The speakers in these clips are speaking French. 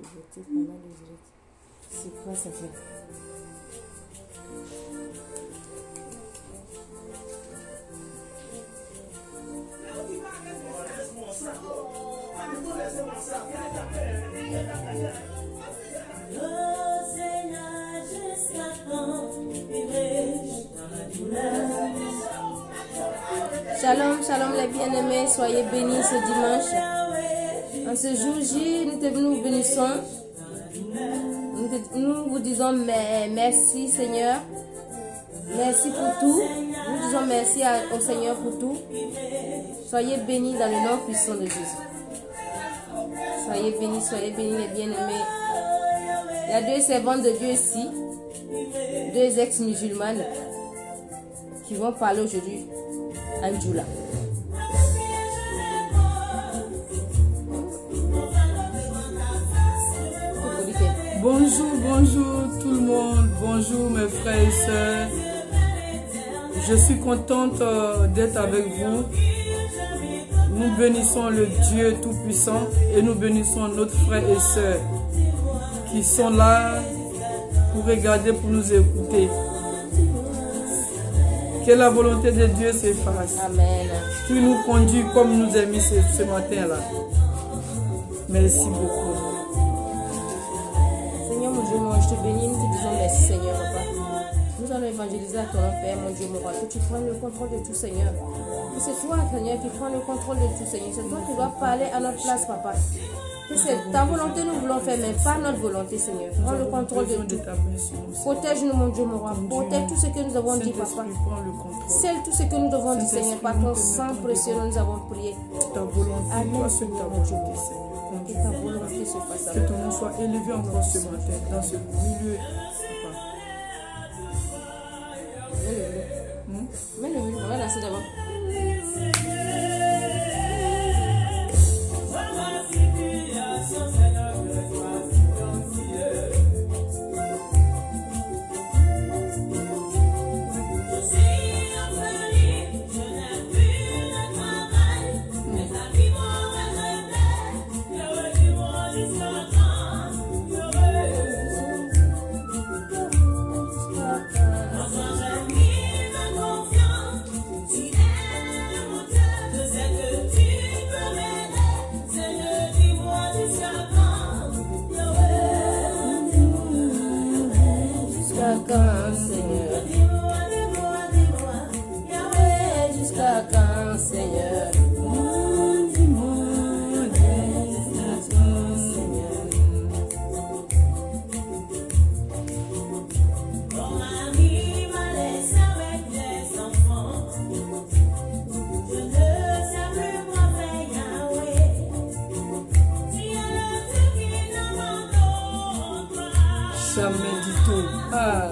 voter pendant les directs. C'est quoi ça fait? Shalom, shalom les bien-aimés, soyez bénis ce dimanche. En ce jour J, nous vous bénissons. Nous vous disons merci Seigneur. Merci pour tout. Nous disons merci au Seigneur pour tout. Soyez bénis dans le nom puissant de Jésus. Soyez bénis les bien-aimés. Il y a deux servantes de Dieu ici, deux ex-musulmanes qui vont parler aujourd'hui en Djoula. Bonjour tout le monde, bonjour mes frères et sœurs. Je suis contente d'être avec vous. Nous bénissons le Dieu Tout-Puissant et nous bénissons notre frère et sœurs qui sont là pour regarder, pour nous écouter. Que la volonté de Dieu s'efface. Amen. Tu nous conduis comme nous as mis ce matin-là. Merci beaucoup. Seigneur mon Dieu, moi je te bénis, nous te disons merci Seigneur, papa. Nous allons évangéliser à ton nom, Père, mon Dieu, mon roi. Que tu prennes le contrôle de tout, Seigneur. Que c'est toi, Seigneur, qui prends le contrôle de tout, Seigneur. C'est toi qui dois parler à notre place, papa. Que c'est ta volonté, nous voulons faire, mais pas notre volonté, Seigneur. Prends le contrôle de tout. Protège-nous, mon Dieu, mon roi. Protège tout ce que nous avons dit, papa. Scelle tout ce que nous devons dire, Seigneur. Par ton sang précieux, nous avons prié. Ta volonté, Amen, Seigneur, mon Dieu. Que ta Seigneur. volonté se fasse à Que ton nom soit élevé encore ce matin, dans ce milieu. Mets-le, on va lancer d'abord. Jamais du tout. Ah.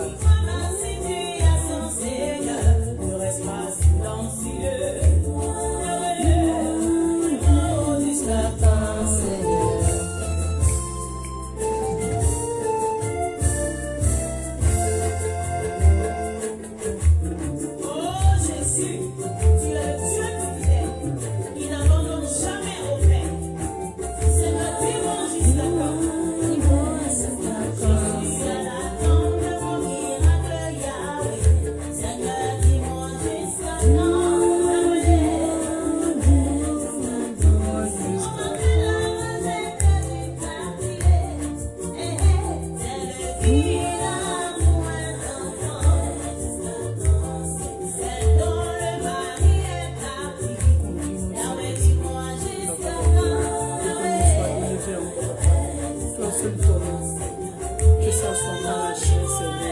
Que ça soit dans la chair, Seigneur.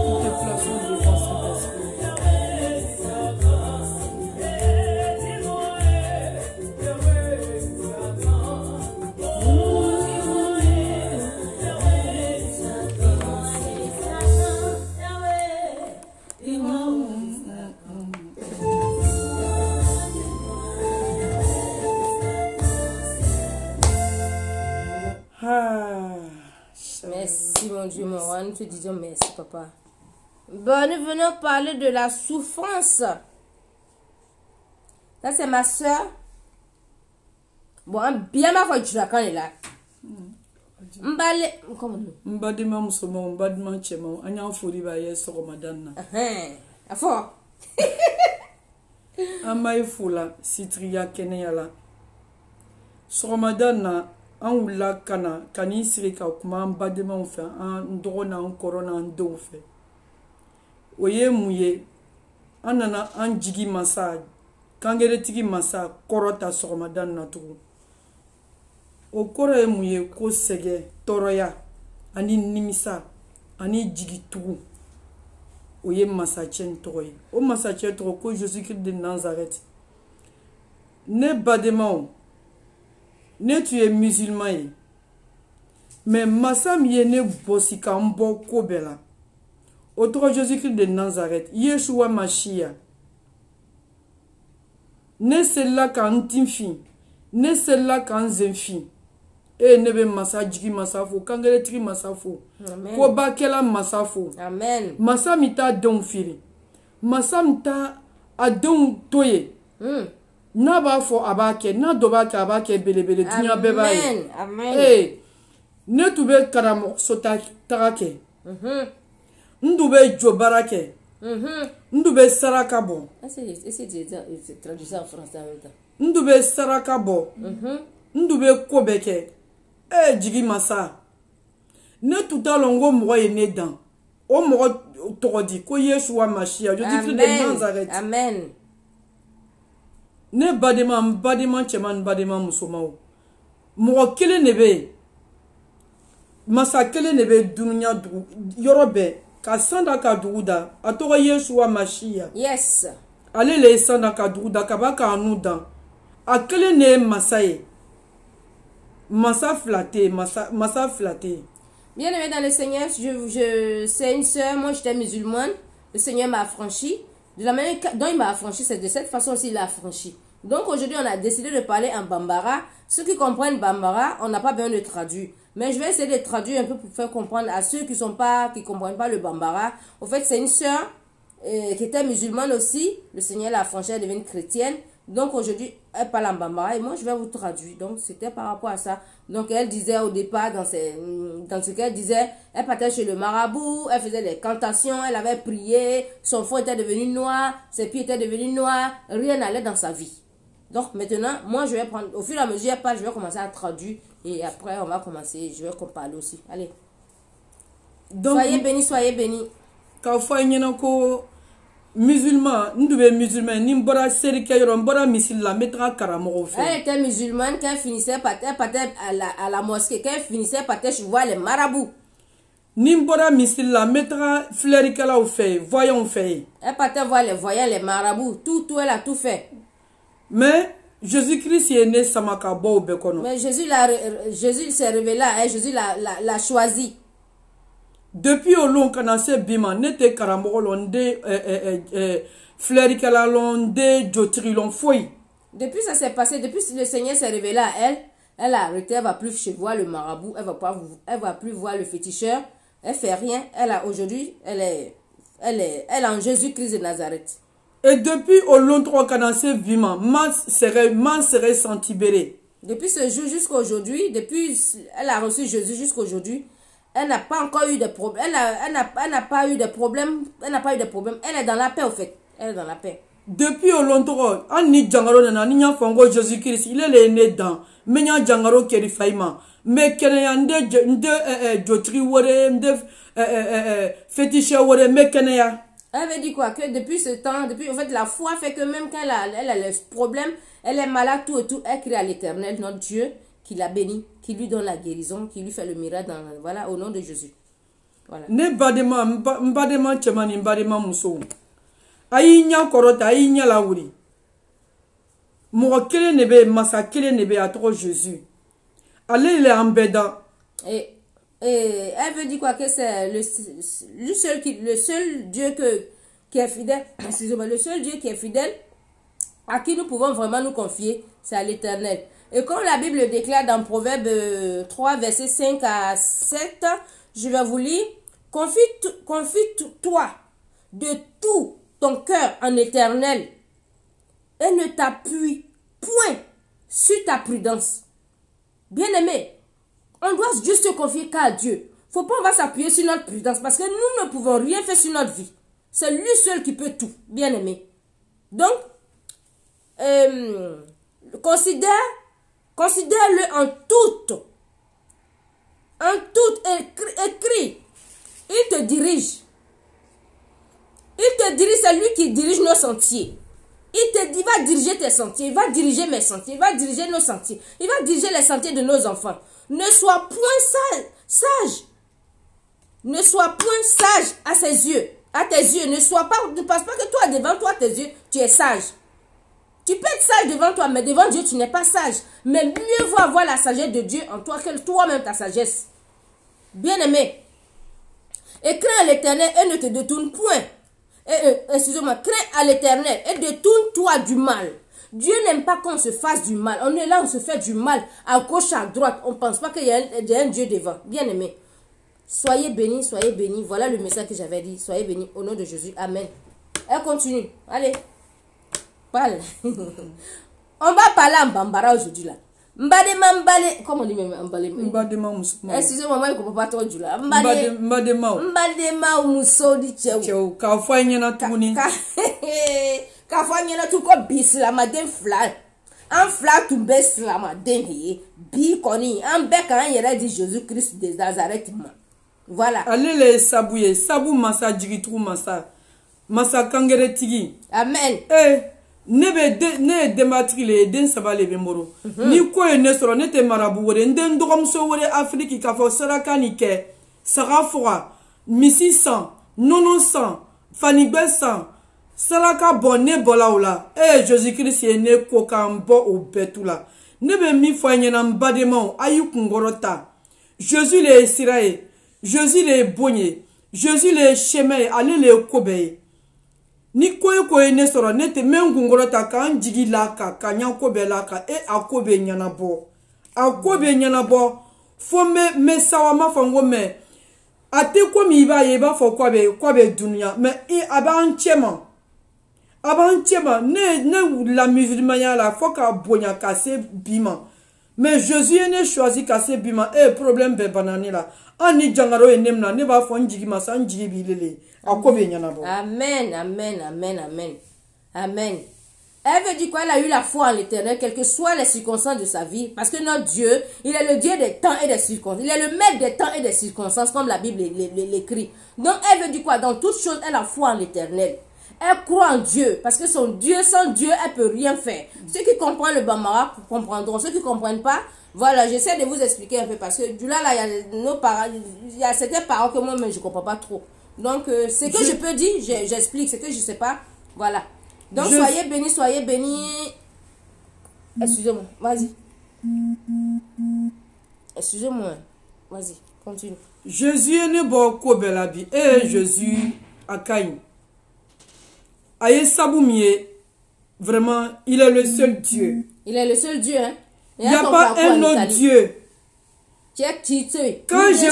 Nous te plaçons devant Saint-Esprit. Merci mon Dieu, mon roi. Nous te disons merci, papa. Bon, nous venons parler de la souffrance. Ça, c'est ma soeur. Bon, bien ma foi, tu la connais là. Mbale, comment nous? Mbadima musoma, mbadima chema, anya furi ba yeso Ramadan. Afo. Amai fula sitria keneyala. So Ramadan na an wula kana kani siri ka kuma an badima fe an dɔgɔ na an kɔrɔ na an denw fɛ. O ye mun ye? An nana an jigi masa, kangeretigi masa kɔrɔta so Ramadan na tugun. O kɔrɔ ye mun ye? Ko sɛgɛ, tɔɔrɔya, ani nimisa, ani jigi tugun. O ye masacɛ tɔgɔ ye. O masacɛ tɔgɔ ko Jésus-Christ de Nazareth. Ne bademaw, ne tu ye musulman ye. Mais masa mi ye ne bosi ka n bɔ ko bɛɛ la. O tɔgɔ Jésus-Christ de Nazareth. Yeshua Mashiach. Ne selila ka n tinfin. Ne selila ka n zenfin. Ne be masa jigi masa fo. Kangeretigi masa fo. Ko bakɛla masa fo. Amen. Masa mi t'a denw fili. Masa mi t'a a denw to ye. N'a b'a fɔ a b'a kɛ. N'a dɔ b'a kɛ a b'a kɛ belebele. Diɲɛ bɛɛ b'a ye. Amen. Ne tun bɛ karamɔgɔso taga kɛ. N tun bɛ jɔ baara kɛ. N tun bɛ saraka bɔ. N tun bɛ saraka bɔ. N tun bɛ ko bɛɛ kɛ. Jigi masa. Ne tun t'a lɔn ko mɔgɔ ye ne dan. O mɔgɔ tɔgɔ di ko Yeshua Mashiach. Jésus-Christ de Nazareth. Amen. Ne badema, n badema cɛman n badema musomanw. Mɔgɔ kelen de bɛ yen. Masa kelen de bɛ dunuya dugu yɔrɔ bɛɛ. Ka san da ka dugu da. A tɔgɔ Yeshua Mashiach. Yes. Ale le ye san da ka dugu da. Ka ba k'a nu dan. A kelen de ye masa ye. Masa fila tɛ yen. Masa fila tɛ yen. Bien aimé dans le Seigneur, c'est une sœur, moi j'étais musulmane, le Seigneur m'a affranchi. De la manière dont il m'a affranchi, c'est de cette façon aussi il a affranchi. Donc aujourd'hui on a décidé de parler en Bambara. Ceux qui comprennent Bambara, on n'a pas besoin de traduire. Mais je vais essayer de traduire un peu pour faire comprendre à ceux qui comprennent pas le Bambara. En fait c'est une sœur qui était musulmane aussi. Le Seigneur l'a affranchie, elle est devenue chrétienne. Donc aujourd'hui, elle parle en Bambara et moi je vais vous traduire. Donc c'était par rapport à ça. Donc elle disait au départ, dans ce qu'elle disait, elle partait chez le marabout, elle faisait des cantations, elle avait prié, son front était devenu noir, ses pieds étaient devenus noirs, rien n'allait dans sa vie. Donc maintenant, moi je vais prendre, au fur et à mesure, je vais commencer à traduire et après on va commencer, je vais parler aussi. Allez. Donc, soyez bénis, soyez bénis. Quand musulman, nous devons musulmans, nous devons série qui est misil la mettra karamoro. Elle était musulmane, quand elle finissait par à la mosquée, quand elle finissait par voir les marabouts. Nimbora misil la mettra fleuricala au fait, voyons fait. Elle partait voir les voyants, les marabouts, tout elle a tout fait. Mais Jésus-Christ est né Samakabo au Bekono. Mais Jésus s'est révélé à elle, Jésus l'a choisi. Depuis au long canacé bima n'était karamoro londe fleuricala londe jotrilon foi. Depuis ça s'est passé, depuis le Seigneur s'est révélé à elle, elle a arrêté, elle va plus voir le marabout, elle va plus voir le féticheur, elle fait rien, elle a aujourd'hui, elle est en Jésus-Christ de Nazareth. Et depuis au long trois canacé bima, man serait senti béré. Depuis ce jour jusqu'à aujourd'hui, depuis elle a reçu Jésus jusqu'à aujourd'hui, elle n'a pas encore eu de problème. Elle n'a pas eu de problème. Elle n'a pas eu de problème. Elle est dans la paix au fait. Elle est dans la paix. Depuis au longtemps, Anni Djangaro nana ni nya fango Jésus-Christ, il est né dans. Mais nya Djangaro keri faima. Mais keneyande jotri wore nde fétiche wore mais keneya. Elle veut dire quoi? Que depuis ce temps, en fait la foi fait que même quand elle a les problèmes, elle est malade tout et tout, elle crie à l'Éternel, notre Dieu, qui la bénit, qui lui donne la guérison, qui lui fait le miracle voilà, au nom de Jésus. Voilà. Ne mbadema chemani mbadema muso. Ayi nya korota, ayi nya lauri. Moko kele nebe, masa kele nebe à trop Jésus. Allez il est en béda. Et elle veut dire quoi? Que c'est le seul Dieu qui est fidèle, excusez-moi, le seul Dieu qui est fidèle, à qui nous pouvons vraiment nous confier, c'est à l'Éternel. Et comme la Bible déclare dans Proverbe 3, versets 5 à 7, je vais vous lire. Confie-toi de tout ton cœur en l'Éternel et ne t'appuie point sur ta prudence. Bien-aimé, on doit juste se confier qu'à Dieu. Faut pas on va s'appuyer sur notre prudence parce que nous ne pouvons rien faire sur notre vie. C'est lui seul qui peut tout, bien-aimé. Donc, considère-le en tout. En tout, écrit. Il te dirige. Il te dirige, c'est lui qui dirige nos sentiers. Il va diriger tes sentiers, il va diriger mes sentiers, il va diriger nos sentiers, il va diriger les sentiers de nos enfants. Ne sois point sage. Ne sois point sage à ses yeux, à tes yeux. Ne pense pas que toi, devant toi, tes yeux, tu es sage. Tu peux être sage devant toi, mais devant Dieu, tu n'es pas sage. Mais mieux vaut avoir la sagesse de Dieu en toi que toi-même ta sagesse. Bien-aimé, et crains l'Éternel et ne te détourne point. Excusez-moi, crains à l'Éternel et détourne-toi du mal. Dieu n'aime pas qu'on se fasse du mal. On est là, on se fait du mal à gauche, à droite. On ne pense pas qu'il y a un Dieu devant. Bien-aimé, soyez bénis, soyez bénis. Voilà le message que j'avais dit. Soyez bénis au nom de Jésus. Amen. Elle continue. Allez. Parle. On va parler en bambara aujourd'hui là. Comment on dit même excusez-moi, moi je ne comprends pas trop du là. Mbadema muso di chew. Kafanyana tuni. Kafanyana tu ko bisla maden flat. En flat tu besla maden hi. Bi koni en bek an yere di Jésus-Christ de Nazareth. Voilà. Allez les sabouye, sabou massa jigitou massa. Massa kangere tigi. Amen. Ne dematrile den sabale bemoro ni ko ne soro ne te marabu wore nden dogom so wore Afrique ka fo saraka ni ke sara fora misi 100 nono 100 fanigbe 100 saraka bonne bolaula Jésus Christ ne ko kan bo o betula ne be mi fo nyena mbadema ayu kungorota Jésus le Israël Jésus le bonye Jésus le chemin aller le kobe ni koye ne soro ne te mengungoro ta kan jigi la ka kanyanko be la ka akobe nyanabo fo me sawa ma fango me ate ko mi ba ye ba fo ko be dunya me abanchema ne la musulmania la fo ka bonya ka se bima mais Jésus ne choisi ka se bima problème be banani la ani jangaro enemna ne ba fo njigi masa njigi bilele. Amen, amen, amen, amen. Amen. Elle veut dire quoi? Elle a eu la foi en l'Éternel, quelles que soient les circonstances de sa vie. Parce que notre Dieu, il est le Dieu des temps et des circonstances. Il est le maître des temps et des circonstances, comme la Bible l'écrit. Donc, elle veut dire quoi? Dans toutes choses, elle a foi en l'Éternel. Elle croit en Dieu. Parce que sans Dieu, elle peut rien faire. Ceux qui comprennent le Bambara comprendront. Ceux qui ne comprennent pas, voilà, j'essaie de vous expliquer un peu. Parce que du là, il y a certaines paroles que moi-même, je ne comprends pas trop. Donc, ce que je peux dire, j'explique. Ce que je ne sais pas, voilà. Donc, soyez bénis, soyez bénis. Excusez-moi, vas-y. Excusez-moi, vas-y, continue. Jésus est né beaucoup belabi. Jésus a Caïn. Aïe Saboumie, vraiment, il est le seul Dieu. Il est le seul Dieu, hein. Il n'y a pas un autre Dieu. Quand je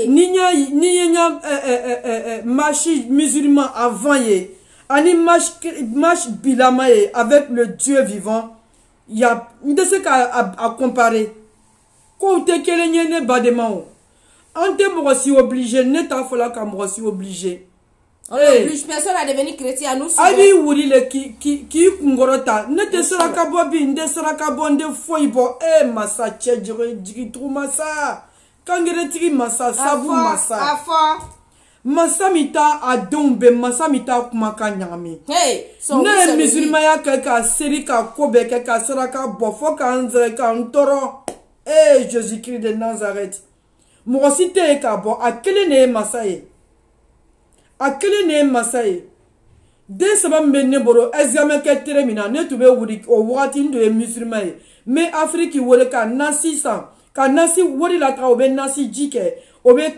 Ninya marche musulman avant ye, ani marche bilama ye avec le Dieu vivant, il y a de ce qu'à comparer. Quand tu es ne bademao, on te m'ossi obligé, ne t'a fallu qu'à m'ossi obligé. On oblige personne à devenir chrétien, nous sommes. Abi wuri le qui ngorota ne te sera ka bobi nde sera ka bonde foibo massa jigi trou massa kangere tigi massa sabu massa massa mita adombe massa mita kuma ka nyami ne musulman ya ka seri ka kobe ka sera ka bofo ka nzere ka ntoro Jésus Christ de Nazareth mo site ka bo akele ne massa ye akele ne masaye de sabam ne boro examen ke termina ne tube wuri o wati ndo e musulman mais Afrique wole ka nasi san ka nasi wori la ka obe nasi jike obe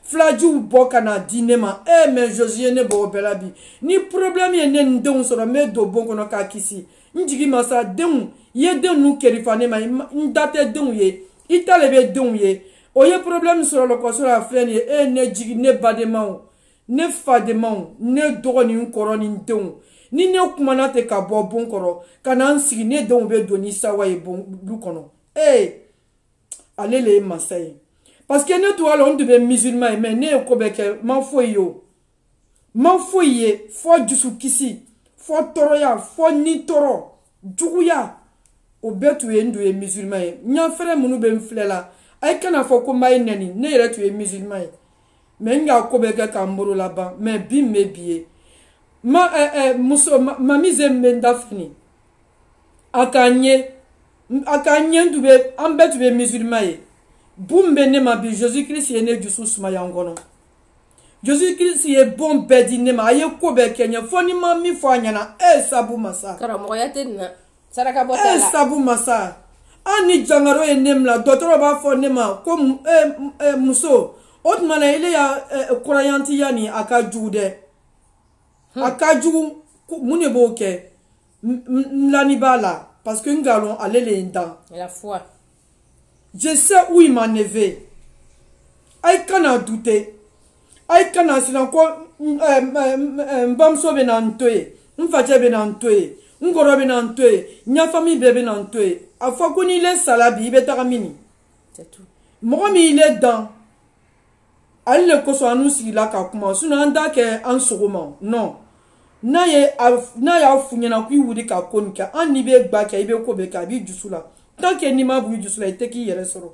flaju bo kana dinema mais Jésus ne bo belabi ni problème ye ne ndon so me do bon kono ka kisi njigi masa den ye den nu kerifane ma ndate den ye italebe den ye oye problème sur le quoi sur la flène ne jigi ne bademao ne fademao ne dogoni koroni ndon Ni ne kumana te ka bo bon koro. Kana nsigi ne don be doni sawa e bon du kono. Allez les Marseille. Parce que nous, toi, on devait musulmans, mais nous, au Québec, m'en fouille. M'en fouille, faut du soukisi, faut toroya, faut ni toro, djouya. Au bet, tu es musulman. N'y a fait mon ben flela. Aïe, quand a fait comme aïe nani, n'est tu es musulman. Mais n'y a au Québec, Camboro là-bas, mais bim, mes billets. Ma mise m'enda fini. Akanye, doube, en bet, tu es musulman. Boum bene ma bi Jésus-Christ est né du sous mayangono. Jésus-Christ est bon bedi ne ma aye ko be kenya foni ma mi fo anyana sabu masa. Kara mo yatenna. Saraka botala. Sabu masa. Ani jangaro e nemla docteur ba fo nema ko muso. Otmana ile ya croyanti yani akajude. Akaju mune boke. Mlani bala parce que ngalon aller les dents. La foi. Je sais où il m'en estvé. Aïe, quand on douté. Aïe, quand on s'est encore. Mbamso benantoe. Mfache benantoe. Ngoro benantoe. Nya famille benantoe. A fois qu'on il est salabi, il est taramini. C'est tout. Moi, il est dans. Aïe, le koso anu si la kakuma. Sinon, anda ke an soroman. Non. Na ya funyana kui wudi kakonika. An nibe baka, ibe kobeka, bi jusula. Tant que ni ma bouille du soleil, t'es qui yere soro.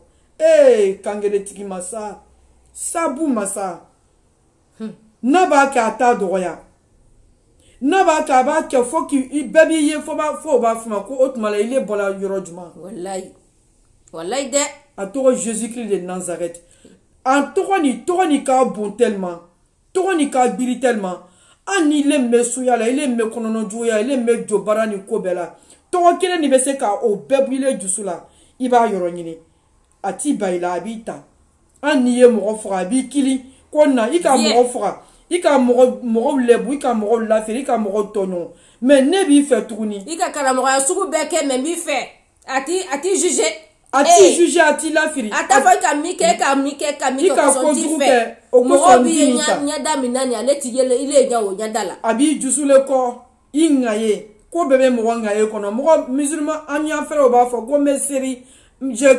Kangere tiki masa. Sabu masa. Naba ka ta doya. Naba ka ba ke fo ki baby ye fo ba fuma ko otmala il est bola yorodjuma. Wallahi. Wallahi de. A toro Jésus-Christ de Nazareth. En toroni ka bon tellement. Toroni ka biri tellement. An il est mesuya la, il est me konono joya, il est me jobara ni kobela. Ton kele ni bese ka o bebile jusula iba yoronyini ati baila abita aniye mo fora bi kili konna ika mo fora ika mo lebu ika mo lafiri ika mo tono mais ne bi fait tourni ika kala mo suku beke me bi fait ati juger ati lafiri ata fa ka mike ika ko duke o ko so bi nya damina ni ale ti yele ile nya o nya dala abi jusule ko ingaye ko bébé mwanga e kono mo musulman anya frère au bafo ko meseri je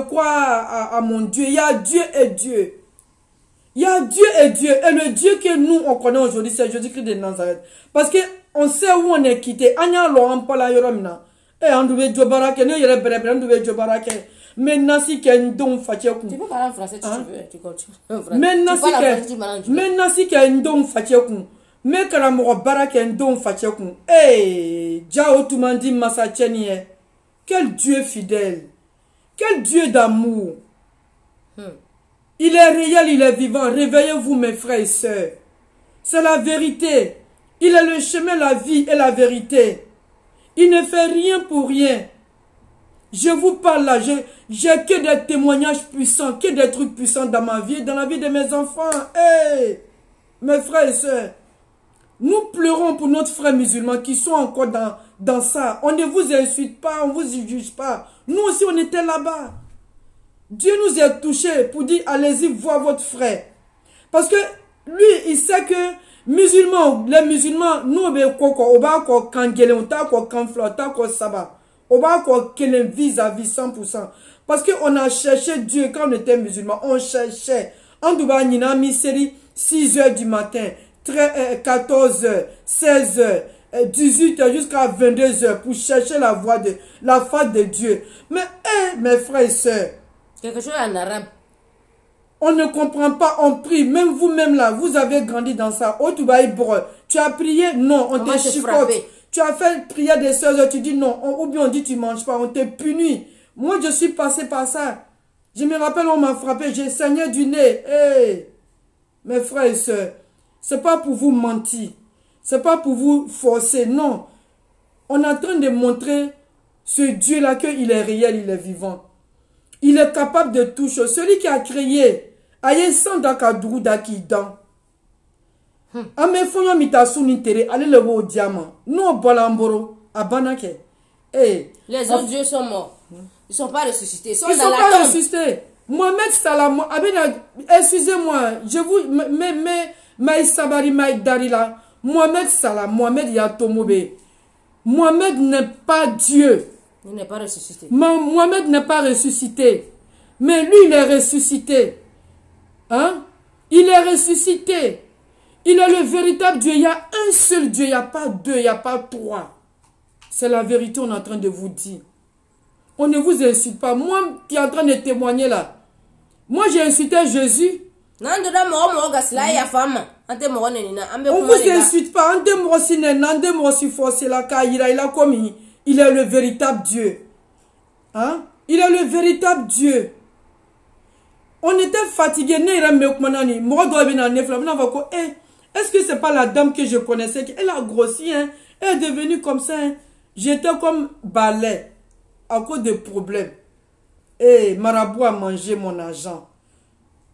crois à mon Dieu. Il y a Dieu et Dieu. Il y a Dieu et Dieu. Et le Dieu que nous on connaît aujourd'hui c'est Jésus-Christ de Nazareth. Parce que on sait où on est quitté. Anya Laurent Paula yoromna. On devait jobarake ne yere brebe on devait jobarake. Maintenant si ken don facheku. Tu peux parler en français si tu veux, tu continues. Maintenant si ken don facheku. Mais quand on barake don facheku. Jao tout m'a dit massa chenie. Quel Dieu fidèle. Quel Dieu d'amour. Il est réel, il est vivant. Réveillez-vous mes frères et sœurs. C'est la vérité. Il est le chemin, la vie et la vérité. Il ne fait rien pour rien. Je vous parle là, j'ai que des témoignages puissants, que des trucs puissants dans ma vie, dans la vie de mes enfants. Mes frères et sœurs, nous pleurons pour notre frère musulman qui sont encore dans ça. On ne vous insulte pas, on ne vous juge pas. Nous aussi, on était là-bas. Dieu nous a touchés pour dire, allez-y voir votre frère. Parce que lui, il sait que les musulmans, nous, on va encore kangele, on va encore kanfla, on va encore sabbat. On va encore qu'elle vis-à-vis 100%. Parce qu'on a cherché Dieu quand on était musulman. On cherchait. En Dubaï, on a mis série 6 h du matin, 14 h, 16 h, 18 h jusqu'à 22 h pour chercher la voix de la face de Dieu. Mais, mes frères et sœurs, quelque chose en arabe. On ne comprend pas, on prie. Même vous-même là, vous avez grandi dans ça. Oh, tu as prié? Non, on te chicote. Tu as fait prière des 16 h, tu dis non. Ou bien on dit tu manges pas, on te punit. Moi, je suis passé par ça. Je me rappelle, on m'a frappé, j'ai saigné du nez. Mes frères et sœurs, c'est pas pour vous mentir. C'est pas pour vous forcer, non. On est en train de montrer ce Dieu-là qu'il est réel, il est vivant. Il est capable de tout chose. Celui qui a créé, aye sans dakadou dakidan. Ame fonyo mitasu nitere, allez le au diamant. Nous bolamboro, à banake. Les autres dieux sont morts. Ils sont pas ressuscités. Ils sont pas ressuscités. Mohamed Salam, excusez-moi, je vous, mais Sabari Maïk Darila, Mohamed Salah, Mohamed Yatomobe. Mohamed n'est pas Dieu. Il n'est pas ressuscité. Mohamed n'est pas ressuscité. Mais lui, il est ressuscité. Hein? Il est ressuscité. Il est le véritable Dieu. Il y a un seul Dieu. Il n'y a pas deux, il n'y a pas trois. C'est la vérité, on est en train de vous dire. On ne vous insulte pas. Moi qui est en train de témoigner là. Moi, j'ai insulté Jésus. On ne vous insulte pas. Il est le véritable Dieu. Hein? Il est le véritable Dieu. On était fatigué. Est-ce que c'est pas la dame que je connaissais? Elle a grossi. Hein? Elle est devenue comme ça. Hein? J'étais comme balai à cause des problèmes. Et marabout a mangé mon argent.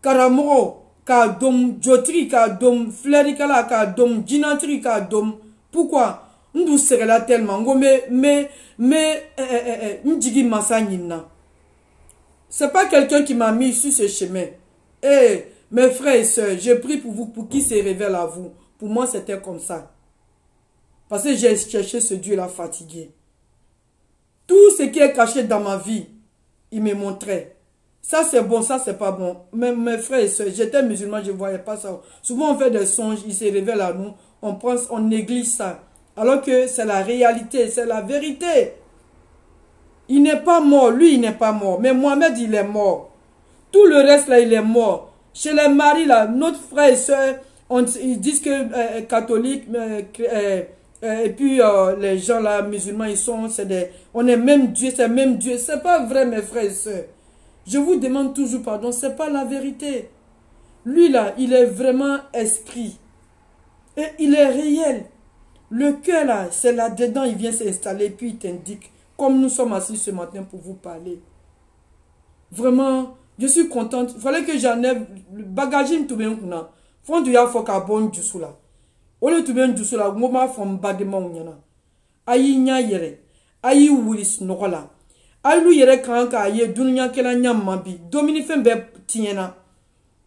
Karamoro, kadom, jotri, kadom, flerikala, kadom, jinantri, kadom. Pourquoi? Nous serons là tellement. N'digi massa nina. C'est pas quelqu'un qui m'a mis sur ce chemin. Eh, mes frères et sœurs, je prie pour vous, pour qu'il se révèle à vous. Pour moi, c'était comme ça. Parce que j'ai cherché ce Dieu-là fatigué. Tout ce qui est caché dans ma vie, il me montrait. Ça c'est bon, ça c'est pas bon. Mes frères et sœurs, j'étais musulman, je ne voyais pas ça. Souvent on fait des songes, ils se révèlent à nous. On pense, on néglige ça. Alors que c'est la réalité, c'est la vérité. Il n'est pas mort, lui il n'est pas mort. Mais Mohamed il est mort. Tout le reste là il est mort. Chez les maris là, notre frère et sœur, ils disent que catholiques, et puis les gens là, musulmans, ils sont, on est même Dieu, c'est même Dieu. C'est pas vrai mes frères et sœurs. Je vous demande toujours pardon, c'est pas la vérité. Lui là, il est vraiment esprit. Et il est réel. Le cœur là, c'est là-dedans, il vient s'installer, puis il t'indique. Comme nous sommes assis ce matin pour vous parler. Vraiment, je suis contente. Il fallait que j'enlève le bagage tout bien. Faut que tu faut qu'à bon du sous là. Au lieu de tout bien du sous là, moi femme badement nyana. Ayi nya yere. Ayi wulis nokola. Ayi lu yere kanka ayi dunya kela nyam mambi. Domini fembe tiena.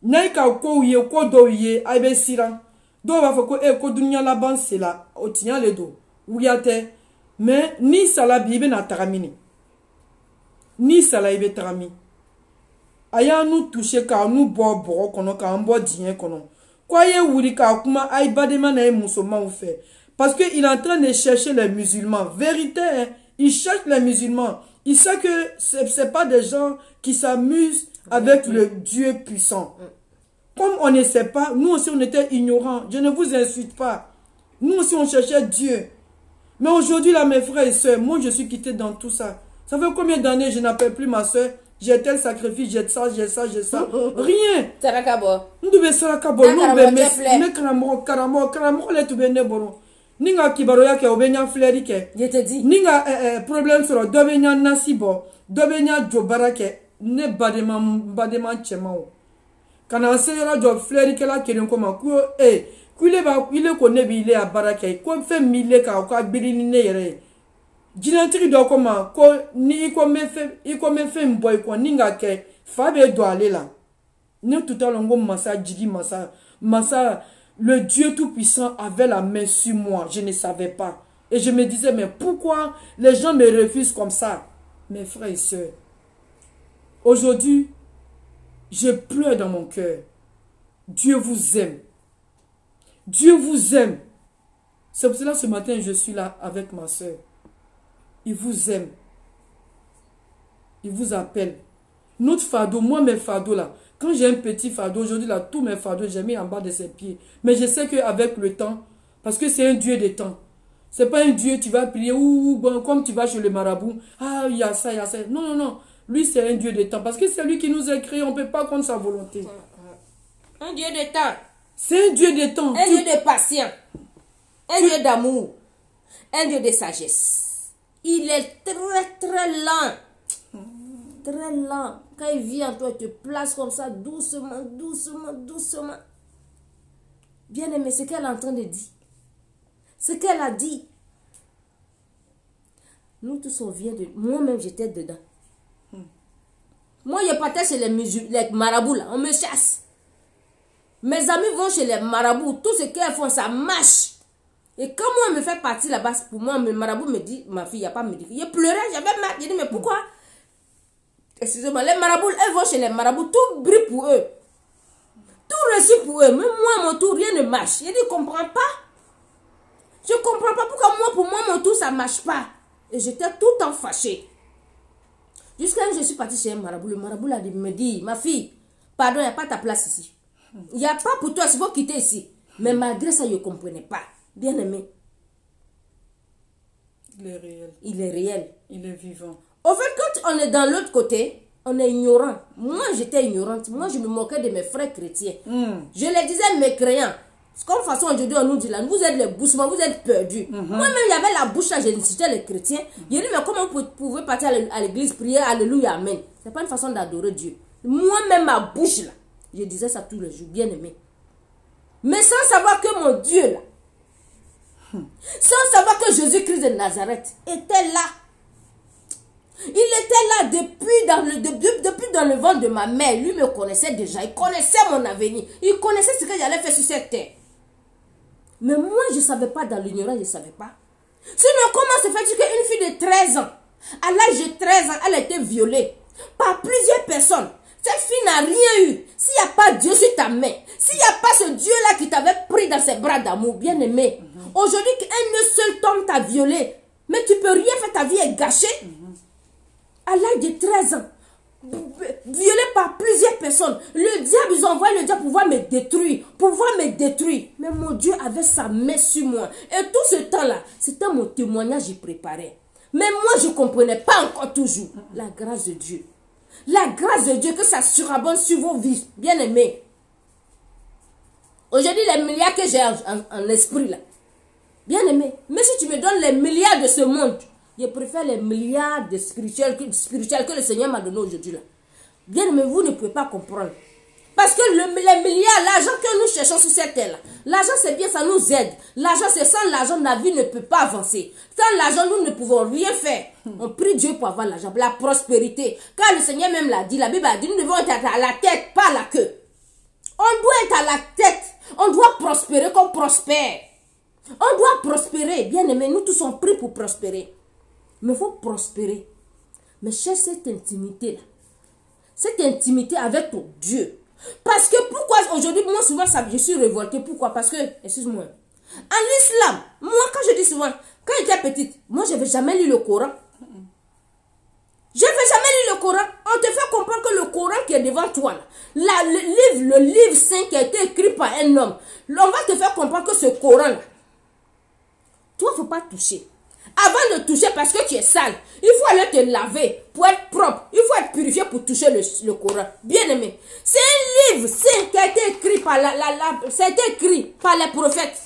Naika ko ye ko do ye ayi be siran. Do va fa ko ko dunya la ban c'est là. O tinya le do. Wuyate. Mais ni salabi ibe na taramini. Ni salabi ibe tarami. Aya nous toucher ka nous bo bo kono ka mbo dien kono. Quoi ye wuri ka kuma ay badema na musulman ou fait. Parce que il est en train de chercher les musulmans. Vérité, hein? Il cherche les musulmans. Il sait que c'est pas des gens qui s'amusent avec le Dieu puissant. Comme on ne sait pas, nous aussi on était ignorants. Je ne vous insulte pas. Nous aussi on cherchait Dieu. Mais aujourd'hui là mes frères et sœurs, moi je suis quitté dans tout ça. Ça fait combien d'années je n'appelle plus ma soeur? J'ai tel sacrifice, j'ai ça, j'ai ça, j'ai ça. Rien. Sarakabo. Nous devons sarakabo. Nous devons karamo le tube ne boro. Ninga kibaroya ke obenya fleri ke. Je te dis. Ninga problème sur dobenya nasibo, dobenya jobara ke ne badema chemao. Kana seyora job fleri ke la kenen koma ku kule ba ile ko ne bi ile abarake ko fe mille ka ko agbiri ni ne yere. Jinantri do koma ko ni ko me fe mboy ko ninga ke fa be do aller là. Ni tout à longo massa jigi massa le Dieu tout puissant avait la main sur moi, je ne savais pas. Et je me disais mais pourquoi les gens me refusent comme ça? Mes frères et sœurs. Aujourd'hui, je pleure dans mon cœur. Dieu vous aime. Dieu vous aime. C'est pour cela ce matin je suis là avec ma soeur. Il vous aime. Il vous appelle. Notre fardeau, moi mes fardeaux là, quand j'ai un petit fardeau, aujourd'hui là, tous mes fardeaux, j'ai mis en bas de ses pieds. Mais je sais qu'avec le temps, parce que c'est un Dieu de temps. C'est pas un Dieu, tu vas prier, ou bon, comme tu vas chez le marabout, ah, il y a ça, il y a ça. Non, non, non. Lui, c'est un Dieu de temps. Parce que c'est lui qui nous a créés, on ne peut pas contre sa volonté. Un Dieu de temps. C'est un Dieu de temps. Un Dieu de patience. Un Dieu d'amour. Un Dieu de sagesse. Il est très très lent. Très lent. Quand il vient en toi, il te place comme ça, doucement, doucement, doucement. Bien aimé, ce qu'elle est en train de dire. Ce qu'elle a dit. Nous tous, on vient de... Moi-même, j'étais dedans. Moi, je partais chez les marabouts, là. On me chasse. Mes amis vont chez les marabouts. Tout ce qu'elles font, ça marche. Et quand moi, on me fait partir là-bas, pour moi, le marabout me dit, ma fille, il n'y a pas médicament. Je pleurais, j'avais mal. J'ai dit, mais pourquoi? Excusez-moi, les marabouts, elles vont chez les marabouts, tout brille pour eux. Tout réussit pour eux. Même moi, mon tour, rien ne marche. Je dis, je ne comprends pas. Je ne comprends pas pourquoi moi, pour moi, mon tour, ça ne marche pas. Et j'étais tout le temps fâchée. Jusqu'à quand je suis partie chez un marabout, le marabout là, me dit, ma fille, pardon, il n'y a pas ta place ici. Il n'y a pas pour toi, il faut quitter ici. Mais malgré ça, je ne comprenais pas. Bien aimé. Il est réel. Il est réel. Il est vivant. Au fait, quand on est dans l'autre côté, on est ignorant. Moi, j'étais ignorante. Moi, je me moquais de mes frères chrétiens. Je les disais, mes croyants. Comme façon aujourd'hui, on nous dit là, vous êtes les boussements, vous êtes perdus. Moi-même, il y avait la bouche là, j'étais les chrétiens. Je dis, mais comment vous pouvez partir à l'église, prier, alléluia, amen. C'est pas une façon d'adorer Dieu. Moi-même, ma bouche là, je disais ça tous les jours, bien aimé. Mais sans savoir que mon Dieu là, sans savoir que Jésus-Christ de Nazareth était là. Il était là depuis dans le ventre de ma mère. Lui me connaissait déjà. Il connaissait mon avenir. Il connaissait ce que j'allais faire sur cette terre. Mais moi, je ne savais pas, dans l'ignorance, je ne savais pas. Sinon, comment se fait-il qu'une fille de 13 ans, à l'âge de 13 ans, elle a été violée par plusieurs personnes? Cette fille n'a rien eu. S'il n'y a pas Dieu sur ta main, s'il n'y a pas ce Dieu-là qui t'avait pris dans ses bras d'amour, bien aimé, aujourd'hui, un seul homme t'a violé, mais tu ne peux rien faire, ta vie est gâchée. À l'âge de 13 ans, violé par plusieurs personnes, le diable, ils ont envoyé le diable pour pouvoir me détruire. Mais mon Dieu avait sa main sur moi. Et tout ce temps-là, c'était mon témoignage, j'y préparais. Mais moi, je ne comprenais pas encore toujours la grâce de Dieu. La grâce de Dieu, que ça surabonde sur vos vies, bien aimés. Aujourd'hui, les milliards que j'ai en esprit là, bien aimé. Mais si tu me donnes les milliards de ce monde, je préfère les milliards de spirituels que le Seigneur m'a donné aujourd'hui là. Bien aimé, vous ne pouvez pas comprendre. Parce que les milliards, l'argent que nous cherchons sur cette terre là, l'argent c'est bien, ça nous aide. L'argent c'est sans l'argent, la vie ne peut pas avancer. Sans l'argent, nous ne pouvons rien faire. On prie Dieu pour avoir l'argent, la prospérité. Car le Seigneur même l'a dit, la Bible a dit, nous devons être à la tête, pas à la queue. On doit être à la tête. On doit prospérer comme prospère. On doit prospérer. Bien aimé, nous tous sommes pris pour prospérer. Mais il faut prospérer. Mais cherche cette intimité-là. Cette intimité avec ton Dieu. Parce que pourquoi aujourd'hui, moi souvent, je suis révoltée. Pourquoi? Parce que, excuse-moi, en l'islam, moi quand je dis souvent, quand j'étais petite, moi je n'avais jamais lu le Coran. Je n'avais jamais lu le Coran. On te fait comprendre que le Coran qui est devant toi, là, le livre saint qui a été écrit par un homme, on va te faire comprendre que ce Coran-là, toi, il ne faut pas toucher. Avant de toucher, parce que tu es sale, il faut aller te laver pour être propre. Il faut être purifié pour toucher le Coran. Bien aimé. C'est un livre saint qui a été écrit par les prophètes.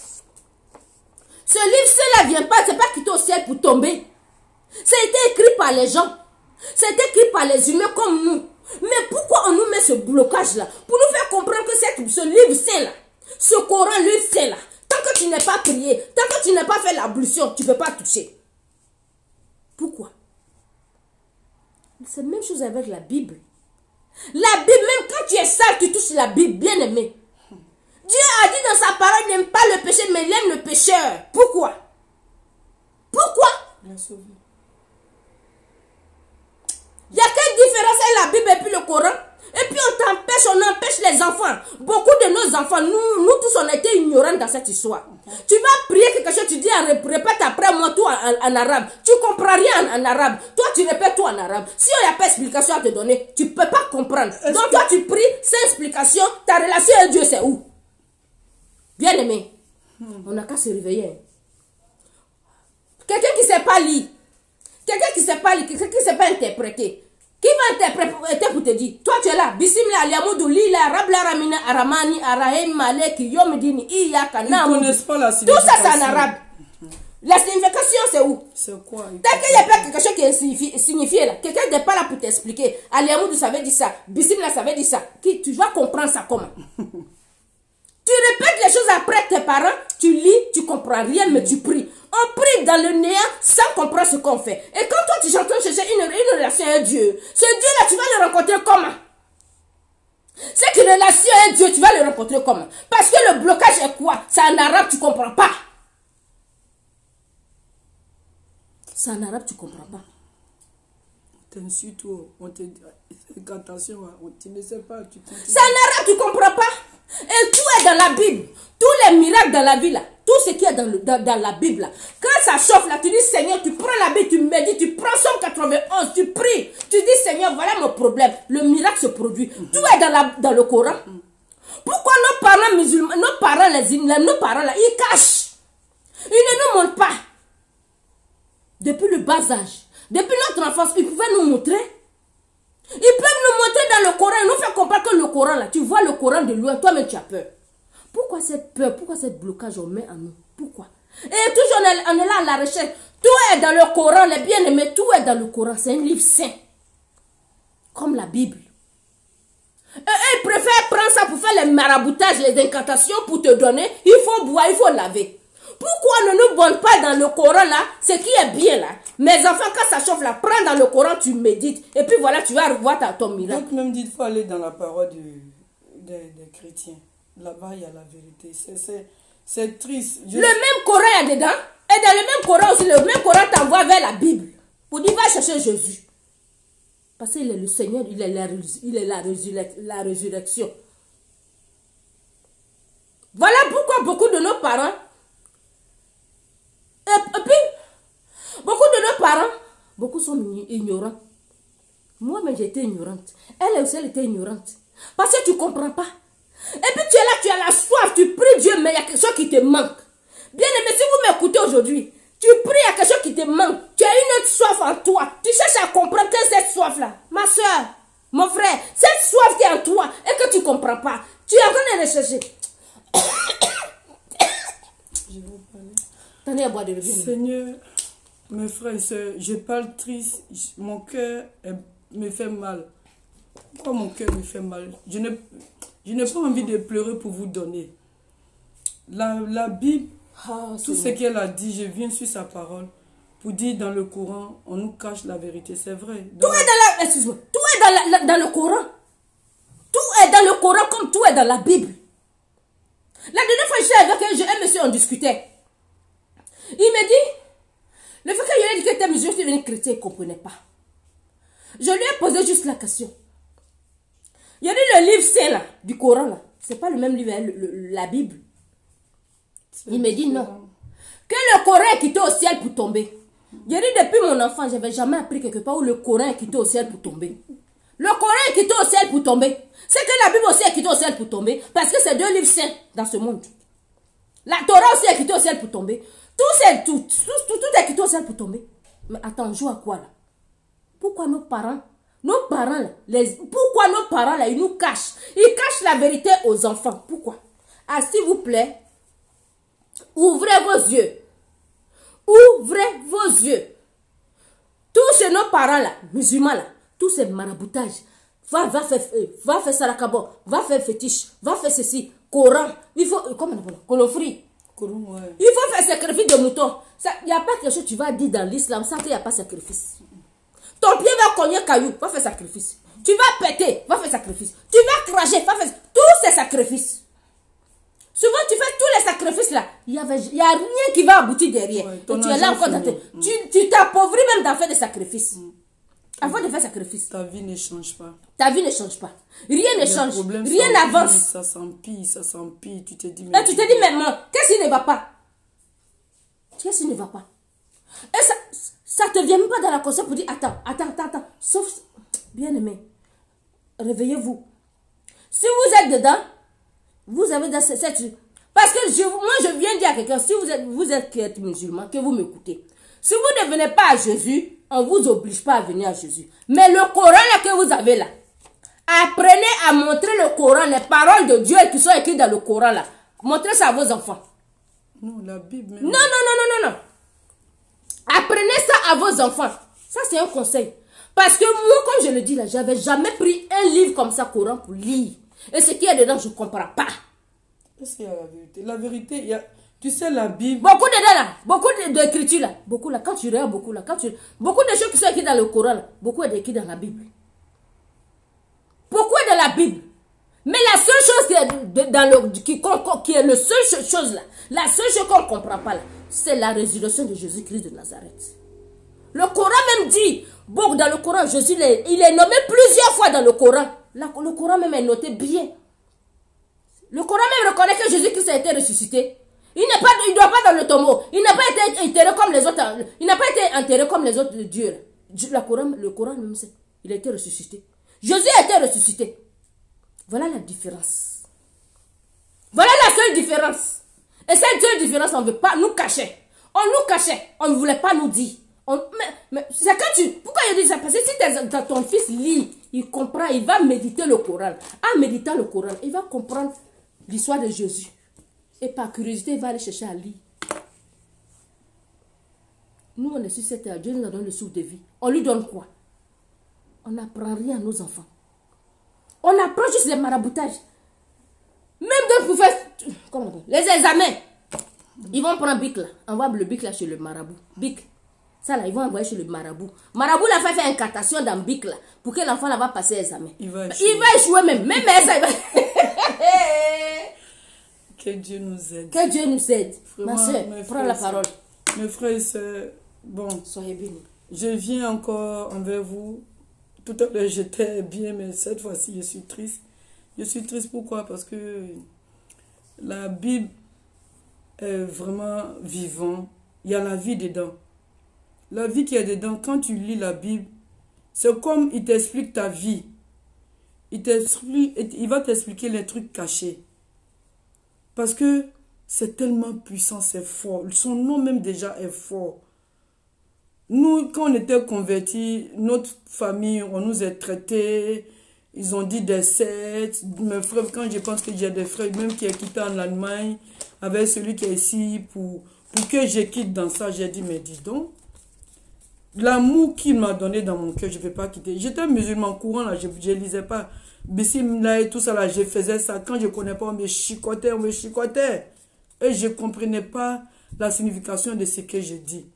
Ce livre saint-là vient pas, c'est pas quitté au ciel pour tomber. Ça a été écrit par les gens. C'est écrit par les humains comme nous. Mais pourquoi on nous met ce blocage-là? Pour nous faire comprendre que ce livre saint-là, ce Coran, livre saint-là, tant que tu n'es pas prié, tant que tu n'as pas fait l'ablution, tu ne peux pas toucher. Pourquoi? C'est la même chose avec la Bible. La Bible, même quand tu es sale, tu touches la Bible, bien aimé. Dieu a dit dans sa parole, n'aime pas le péché, mais il aime le pécheur. Pourquoi? Pourquoi? Il a sauvé. Il y a quelle différence avec la Bible et puis le Coran? Et puis on empêche les enfants. Beaucoup de nos enfants, nous tous on était ignorants dans cette histoire. Tu vas prier quelque chose, tu dis, répète après moi tout en arabe. Tu ne comprends rien en arabe. Toi tu répètes tout en arabe. Si on n'y a pas d'explication à te donner, tu ne peux pas comprendre. Donc toi tu pries sans explication, ta relation avec Dieu c'est où? Bien aimé, on n'a qu'à se réveiller. Quelqu'un qui ne sait pas lire, quelqu'un qui ne sait pas lire, quelqu'un qui ne sait pas interpréter. Qui va interpréter pour te dire? Toi tu es là. Bismillah aliamoudou lila rabla ramina aramani arahim maleki yomdini iyaka namu. Ils ne connaissent pas la signification. Tout ça c'est en arabe. La signification c'est où? C'est quoi? Dès qu'il n'y a pas quelque chose qui est signifié là, quelqu'un n'est pas là pour t'expliquer. Aliamoudou ça veut dire ça. Bismillah ça veut dire ça. Tu vas comprendre ça comment? Tu répètes les choses après tes parents, tu lis, tu comprends rien, mais tu pries. On prie dans le néant sans comprendre ce qu'on fait. Et quand toi, tu es en train de chercher une relation avec Dieu, ce Dieu-là, tu vas le rencontrer comment? C'est qu'une relation avec Dieu, tu vas le rencontrer comment? Parce que le blocage est quoi? C'est en arabe, tu ne comprends pas. C'est en arabe, tu ne comprends pas. T'insultes, on te dit, attention, tu ne sais pas. C'est en arabe, tu ne comprends pas. Et tout est dans la Bible. Tous les miracles dans la vie, là, tout ce qui est dans la Bible, là. Quand ça chauffe, là, tu dis, Seigneur, tu prends la Bible, tu médites, tu prends Somme 91, tu pries. Tu dis, Seigneur, voilà mon problème. Le miracle se produit. Tout est dans le Coran. Pourquoi nos parents musulmans, nos parents là, ils cachent. Ils ne nous montrent pas. Depuis le bas âge, depuis notre enfance, ils pouvaient nous montrer. Ils peuvent nous montrer dans le Coran, ils nous font comprendre que le Coran là, tu vois le Coran de loin, toi-même tu as peur. Pourquoi cette peur, pourquoi ce blocage on met en nous? Pourquoi? Et toujours on est là à la recherche. Tout est dans le Coran, les bien-aimés, tout est dans le Coran. C'est un livre saint. Comme la Bible. Et ils préfèrent prendre ça pour faire les maraboutages, les incantations pour te donner. Il faut boire, il faut laver. Pourquoi ne nous bonne pas dans le Coran là, ce qui est bien là? Mes enfants, quand ça chauffe là, prends dans le Coran, tu médites. Et puis voilà, tu vas revoir ton miracle. Donc même dit, il faut aller dans la parole des chrétiens. Là-bas, il y a la vérité. C'est triste. Le même Coran il y a dedans. Et dans le même Coran aussi, le même Coran t'envoie vers la Bible. Pour dire, va chercher Jésus. Parce qu'il est le Seigneur, il est la résurrection. Voilà pourquoi beaucoup de nos parents, et puis, beaucoup de nos parents, beaucoup sont ignorants. Moi-même, j'étais ignorante. Elle aussi, elle était ignorante. Parce que tu ne comprends pas. Et puis, tu es là, tu as la soif, tu pries Dieu, mais il y a quelque chose qui te manque. Bien aimé, si vous m'écoutez aujourd'hui, tu pries, il y a quelque chose qui te manque. Tu as une autre soif en toi. Tu cherches à comprendre que cette soif-là, ma soeur, mon frère, cette soif qui est en toi et que tu ne comprends pas, tu es en train de rechercher. Je vais vous parler. Tenez à boire de l'eau. Seigneur, mes frères et sœurs, je parle triste. Mon cœur me fait mal. Pourquoi mon cœur me fait mal? Je n'ai pas envie de pleurer pour vous donner. La Bible, tout ce qu'elle a dit, je viens sur sa parole pour dire dans le Coran, on nous cache la vérité. C'est vrai. Tout est excuse-moi, tout est dans le Coran. Tout est dans le Coran comme tout est dans la Bible. La dernière fois, je suis avec un monsieur, on discutait. Il me dit, le fait qu'il ait dit que tes musulmans sont devenus chrétiens, il ne comprenait pas. Je lui ai posé juste la question. Il a dit le livre saint là, du Coran là, c'est pas le même livre, la Bible. Il me dit non. Que le Coran est quitté au ciel pour tomber. Il a dit depuis mon enfant, je n'avais jamais appris quelque part où le Coran est quitté au ciel pour tomber. Le Coran est quitté au ciel pour tomber. C'est que la Bible aussi est quittée au ciel pour tomber. Parce que c'est deux livres saints dans ce monde. La Torah aussi est quittée au ciel pour tomber. Tout est quitté au ciel pour tomber. Mais attends, on joue à quoi là? Pourquoi nos parents là, pourquoi nos parents là, ils nous cachent? Ils cachent la vérité aux enfants. Pourquoi? Ah, s'il vous plaît, ouvrez vos yeux. Ouvrez vos yeux. Tous ces nos parents là, musulmans là, tous ces maraboutages, va faire sarakabo, va faire fétiche, va faire ceci, Coran, il faut, comment on appelle, colofri. Ouais. Il faut faire sacrifice de mouton. Il n'y a pas quelque chose que tu vas dire dans l'islam sans qu'il n'y a pas sacrifice. Ton pied va cogner caillou, va faire sacrifice. Tu vas péter, va faire sacrifice. Tu vas cracher, va faire tous ces sacrifices. Souvent, tu fais tous les sacrifices là. Il n'y a rien qui va aboutir derrière. Ouais, et tu es là encore dans tu t'appauvris même d'en faire des sacrifices. Avant de faire sacrifice. Ta vie ne change pas. Ta vie ne change pas. Rien ne change. Rien n'avance. Ça s'empire, ça s'empire. Tu te dis, mais. Et tu te dis, mais moi, qu'est-ce qui ne va pas? Qu'est-ce qui ne va pas? Et ça ne te vient même pas dans la conscience pour dire, attends. Sauf, bien aimé, réveillez-vous. Si vous êtes dedans, vous avez dans cette... Parce que moi, je viens dire à quelqu'un, si vous êtes musulman, que vous m'écoutez, si vous ne venez pas à Jésus, on ne vous oblige pas à venir à Jésus. Mais le Coran là que vous avez là, apprenez à montrer le Coran, les paroles de Dieu qui sont écrites dans le Coran là. Montrez ça à vos enfants. Non, la Bible même. Non. Apprenez ça à vos enfants. Ça, c'est un conseil. Parce que moi, comme je le dis là, j'avais jamais pris un livre comme ça, Coran, pour lire. Et ce qui est dedans, je ne comprends pas. Qu'est-ce qu'il y a la vérité? La vérité, il y a... Tu sais, la Bible... Beaucoup dedans là, beaucoup d'écritures là. Beaucoup là, quand tu regardes beaucoup là, beaucoup de choses qui sont écrites dans le Coran là, beaucoup est écrit dans la Bible. Beaucoup est dans la Bible. Mais la seule chose qui est la seule chose là, la seule chose qu'on ne comprend pas là, c'est la résurrection de Jésus-Christ de Nazareth. Le Coran même dit, bon, dans le Coran, Jésus, il est nommé plusieurs fois dans le Coran. Le Coran même est noté bien. Le Coran même reconnaît que Jésus-Christ a été ressuscité. Il ne doit pas dans le tombeau. Il n'a pas été enterré comme les autres. Il n'a pas été enterré comme les autres dieux. Le Coran même sait. Il a été ressuscité. Jésus a été ressuscité. Voilà la différence. Voilà la seule différence. Et cette seule différence, on ne veut pas nous cacher. On nous cachait. On ne voulait pas nous dire. Mais c'est quand tu... Pourquoi je dis ça? Parce que si ton fils lit, il comprend, il va méditer le Coran. En méditant le Coran, il va comprendre l'histoire de Jésus. Et par curiosité, il va aller chercher à lire. Nous, on est sur cette terre. Dieu nous a donné le souffle de vie. On lui donne quoi? On n'apprend rien à nos enfants. On apprend juste les maraboutages. Même d'autres pour faire... Comment on appelle? Les examens. Ils vont prendre Bic là. Envoie le Bic là chez le marabout. Bic. Ça là, ils vont envoyer chez le marabout. Marabout là fait faire incantation dans Bic là. Pour que l'enfant là va passer l'examen. Il va échouer même. Même ça, il va... Que Dieu nous aide. Que Dieu nous aide. Ma soeur, prends la parole. Mes frères et sœurs, bon. Soyez bénis. Je viens encore envers vous. Tout à l'heure, j'étais bien, mais cette fois-ci, je suis triste. Je suis triste pourquoi? Parce que la Bible est vraiment vivante. Il y a la vie dedans. La vie qui est dedans, quand tu lis la Bible, c'est comme il t'explique ta vie. Il va t'expliquer les trucs cachés. Parce que c'est tellement puissant, c'est fort. Son nom même déjà est fort. Nous, quand on était convertis, notre famille, on nous a traités. Ils ont dit des sectes. Mes frères, quand je pense que j'ai des frères, même qui est quitté en Allemagne, avec celui qui est ici, pour que je quitte dans ça, j'ai dit, mais dis donc, l'amour qu'il m'a donné dans mon cœur, je ne vais pas quitter. J'étais musulman courant, là, je ne lisais pas. Bissim, là, et tout ça, là, je faisais ça. Quand je ne connais pas, on me chicotait. Et je ne comprenais pas la signification de ce que je dis.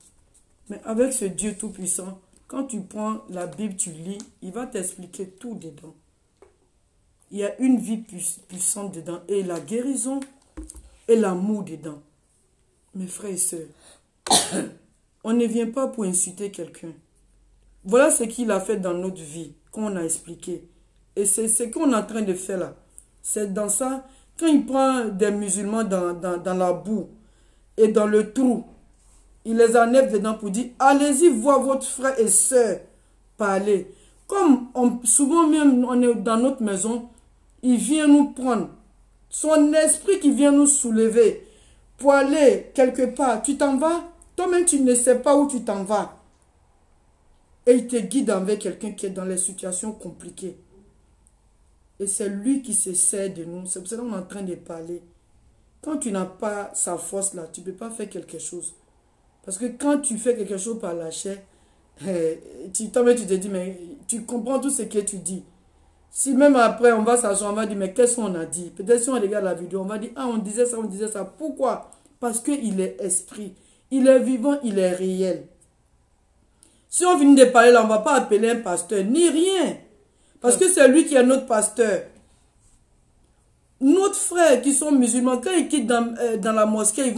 Mais avec ce Dieu tout-puissant, quand tu prends la Bible, tu lis, il va t'expliquer tout dedans. Il y a une vie puissante dedans. Et la guérison et l'amour dedans. Mes frères et sœurs, on ne vient pas pour insulter quelqu'un. Voilà ce qu'il a fait dans notre vie, qu'on a expliqué. Et c'est ce qu'on est en train de faire là. C'est dans ça, quand il prend des musulmans dans la boue et dans le trou, il les enlève dedans pour dire, allez-y voir votre frère et soeur parler. Comme souvent même on est dans notre maison, il vient nous prendre. Son esprit qui vient nous soulever pour aller quelque part. Tu t'en vas, toi-même tu ne sais pas où tu t'en vas. Et il te guide avec quelqu'un qui est dans les situations compliquées. Et c'est lui qui se sert de nous. C'est pour ça qu'on est en train de parler. Quand tu n'as pas sa force là, tu ne peux pas faire quelque chose. Parce que quand tu fais quelque chose par la chair, toi-même tu te dis, mais tu comprends tout ce que tu dis. Si même après on va s'asseoir, on va dire, mais qu'est-ce qu'on a dit? Peut-être si on regarde la vidéo, on va dire, ah on disait ça, on disait ça. Pourquoi? Parce qu'il est esprit. Il est vivant, il est réel. Si on vient de parler là, on ne va pas appeler un pasteur, ni rien. Parce que c'est lui qui est notre pasteur. Notre frère qui sont musulmans, quand ils quittent dans la mosquée,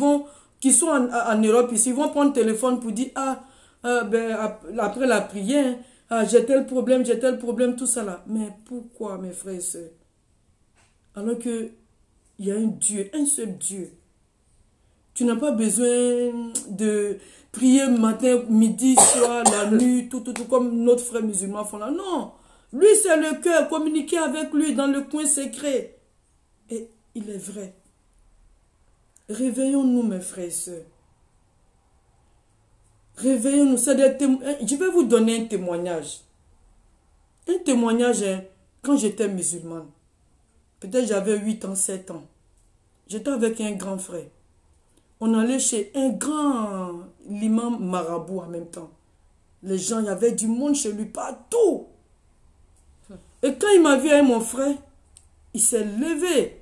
qui sont en Europe ici, ils vont prendre le téléphone pour dire, après la prière, j'ai tel problème, tout ça là. Mais pourquoi, mes frères et sœurs? Alors qu'il y a un Dieu, un seul Dieu. Tu n'as pas besoin de prier matin, midi, soir, la nuit, tout comme notre frère musulman font là. Non. Lui, c'est le cœur. Communiquer avec lui dans le coin secret. Et il est vrai. Réveillons-nous, mes frères et sœurs. Réveillons-nous. Je vais vous donner un témoignage. Un témoignage, quand j'étais musulmane. Peut-être j'avais 8 ans, 7 ans. J'étais avec un grand frère. On allait chez un grand l'imam marabout en même temps. Les gens, il y avait du monde chez lui partout. Et quand il m'a vu avec mon frère, il s'est levé.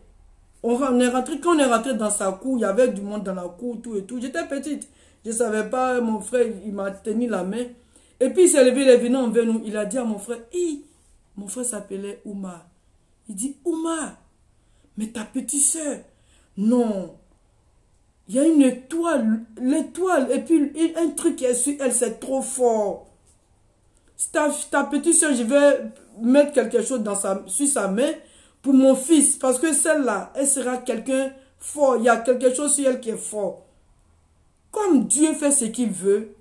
Quand on est rentré dans sa cour, il y avait du monde dans la cour, tout et tout. J'étais petite. Je ne savais pas, mon frère, il m'a tenu la main. Et puis il s'est levé, il est venu envers nous. Il a dit à mon frère, mon frère s'appelait Oumar. Il dit, Oumar, mais ta petite soeur, non. Il y a une étoile, l'étoile, et puis un truc qui est sur elle, c'est trop fort. Ta petite soeur, je vais mettre quelque chose sur sa main pour mon fils, parce que celle-là, elle sera quelqu'un fort. Il y a quelque chose sur elle qui est fort. Comme Dieu fait ce qu'il veut,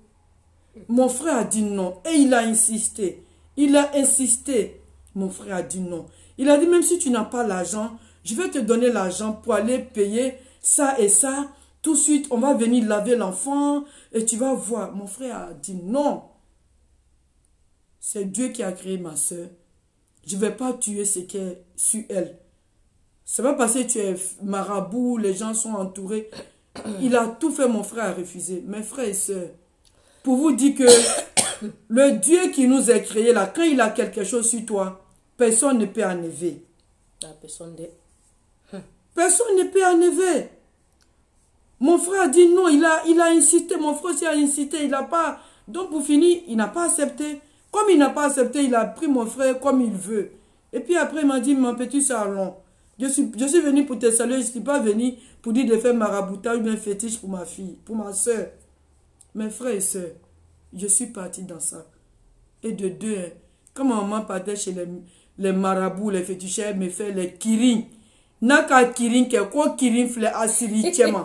mon frère a dit non. Et il a insisté. Il a insisté. Mon frère a dit non. Il a dit, même si tu n'as pas l'argent, je vais te donner l'argent pour aller payer ça et ça. Tout de suite, on va venir laver l'enfant et tu vas voir. Mon frère a dit non. C'est Dieu qui a créé ma soeur. Je ne vais pas tuer ce qui est sur elle. C'est pas parce que tu es marabout, les gens sont entourés. Il a tout fait, mon frère a refusé. Mes frères et sœurs, pour vous dire que le Dieu qui nous a créés là, quand il a quelque chose sur toi, personne ne peut enlever. Personne ne peut enlever. Mon frère a dit non, il a insisté, mon frère aussi a insisté, il n'a pas. Donc pour finir, il n'a pas accepté. Comme il n'a pas accepté, il a pris mon frère comme il veut. Et puis après, il m'a dit, mon petit salon, je suis venu pour te saluer, je ne suis pas venu pour dire de faire maraboutage ou bien fétiche pour ma fille, pour ma soeur. Mes frères et sœurs, je suis parti dans ça. Et de deux, quand ma maman partait chez les marabouts, les féticheurs, elle me fait les kirin. Naka kirin, quoi kirin flé asiri tchema.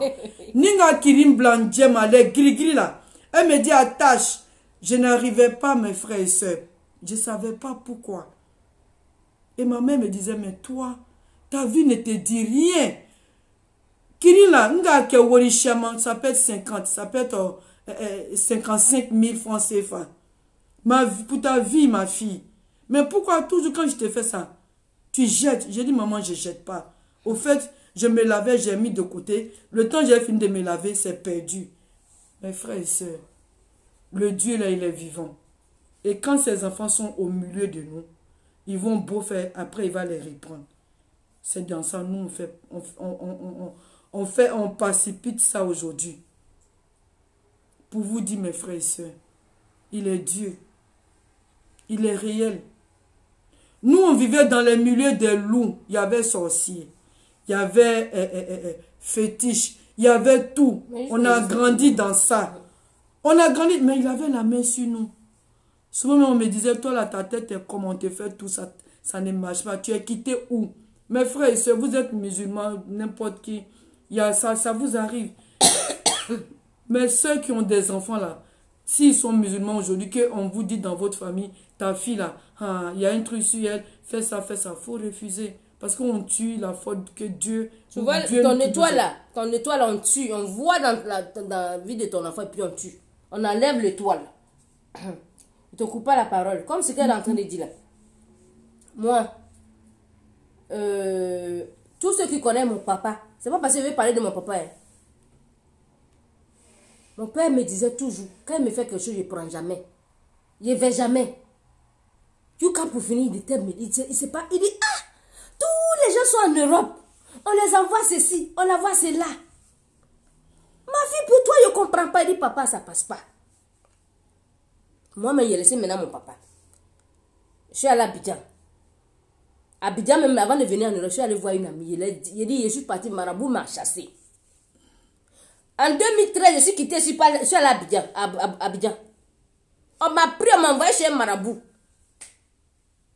Ninga kirin blanc tchema, les gris là. Elle me dit attache. Je n'arrivais pas, mes frères et sœurs. Je ne savais pas pourquoi. Et ma mère me disait, mais toi, ta vie ne te dit rien. Kirila, ça peut être 50, ça peut être 55 000 francs CFA. Pour ta vie, ma fille. Mais pourquoi toujours quand je te fais ça, tu jettes? J'ai dit, maman, je ne jette pas. Au fait, je me lavais, j'ai mis de côté. Le temps que j'ai fini de me laver, c'est perdu. Mes frères et sœurs, le Dieu là, il est vivant. Et quand ces enfants sont au milieu de nous, ils vont beau faire, après il va les reprendre. C'est dans ça, nous on précipite ça aujourd'hui. Pour vous dire, mes frères et sœurs, il est Dieu. Il est réel. Nous, on vivait dans les milieux des loups. Il y avait sorciers. Il y avait fétiches. Il y avait tout. On a grandi dans ça. On a grandi, mais il avait la main sur nous. Souvent, on me disait, toi, là, ta tête est comme on te fait tout ça. Ça ne marche pas. Tu es quitté où? Mes frères et sœurs, vous êtes musulmans, n'importe qui. Il y a ça vous arrive. Mais ceux qui ont des enfants, là, s'ils sont musulmans aujourd'hui, qu'on vous dit dans votre famille, ta fille, là, il y a un truc sur elle, fais ça, il faut refuser. Parce qu'on tue la faute que Dieu... Tu vois, ton étoile là, on tue. On voit dans la vie de ton enfant et puis on tue. On enlève l'étoile. Il ne te coupe pas la parole. Comme ce qu'elle est en train de dire là. Moi, tous ceux qui connaissent mon papa, c'est pas parce que je vais parler de mon papa. Hein. Mon père me disait toujours, quand il me fait quelque chose, je ne prends jamais. Je ne vais jamais. Quand pour finir, il sait pas, il dit, ah, tous les gens sont en Europe. On les envoie ceci, on envoie cela. Ma fille, pour toi, je ne comprends pas. Il dit, papa, ça ne passe pas. Moi, mais j'ai laissé maintenant mon papa. Je suis allée à Abidjan. Abidjan, même avant de venir en Europe, je suis allée voir une amie. Il dit, je suis partie, Marabout m'a chassé. En 2013, je suis quittée, je suis allée à Abidjan. On m'a pris, on m'a envoyé chez un marabout.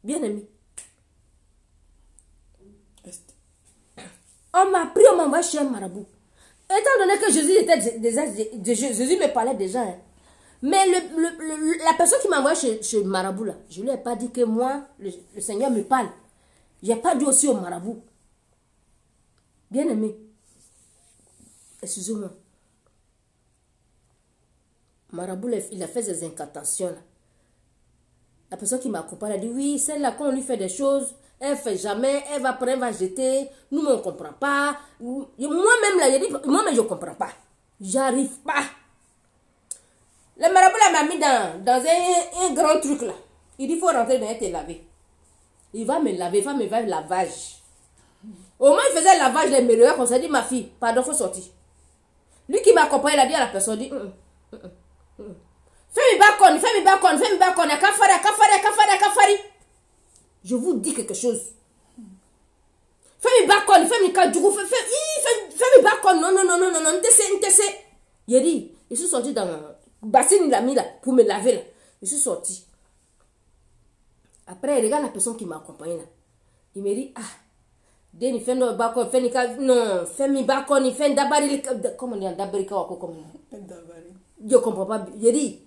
Bien aimé. On m'a pris, on m'a envoyé chez un marabout. Étant donné que Jésus était Jésus me parlait déjà. Hein. Mais la personne qui m'a envoyé chez le marabout, là, je ne lui ai pas dit que moi, le Seigneur me parle. Je n'ai pas dit aussi au marabout. Bien aimé. Excusez-moi. Marabout, il a fait des incantations. Là. La personne qui m'accompagne a dit, oui, celle-là, quand on lui fait des choses, elle ne fait jamais, elle va prendre, elle va jeter. Nous, on ne comprend pas. Moi-même, là, moi-même, je ne comprends pas. J'arrive pas. Le marabout, là, m'a mis dans un grand truc, là. Il dit, il faut rentrer dans et te laver. Il va me laver, il va me faire le lavage. Au moins, il faisait le lavage, il me regardait comme ça, il dit, ma fille, pardon, il faut sortir. Lui qui m'accompagne, il a dit à la personne, dit, fais-moi balcon, kafari. Je vous dis quelque chose. Fais-moi balcon, fais-moi kadjougou, fais-moi mi bacon, non, non, non, non, non, non, n'tesse. J'ai dit, je suis sorti dans le bassin, il a mis là, pour me laver là. Je suis sorti. Après, regarde la personne qui m'a accompagné là. Il me dit, ah, Deni fait no bacon, fait non, fait mi bacon, il fait d'abari, comment on dit, d'abari, comment je comprends pas. J'ai dit,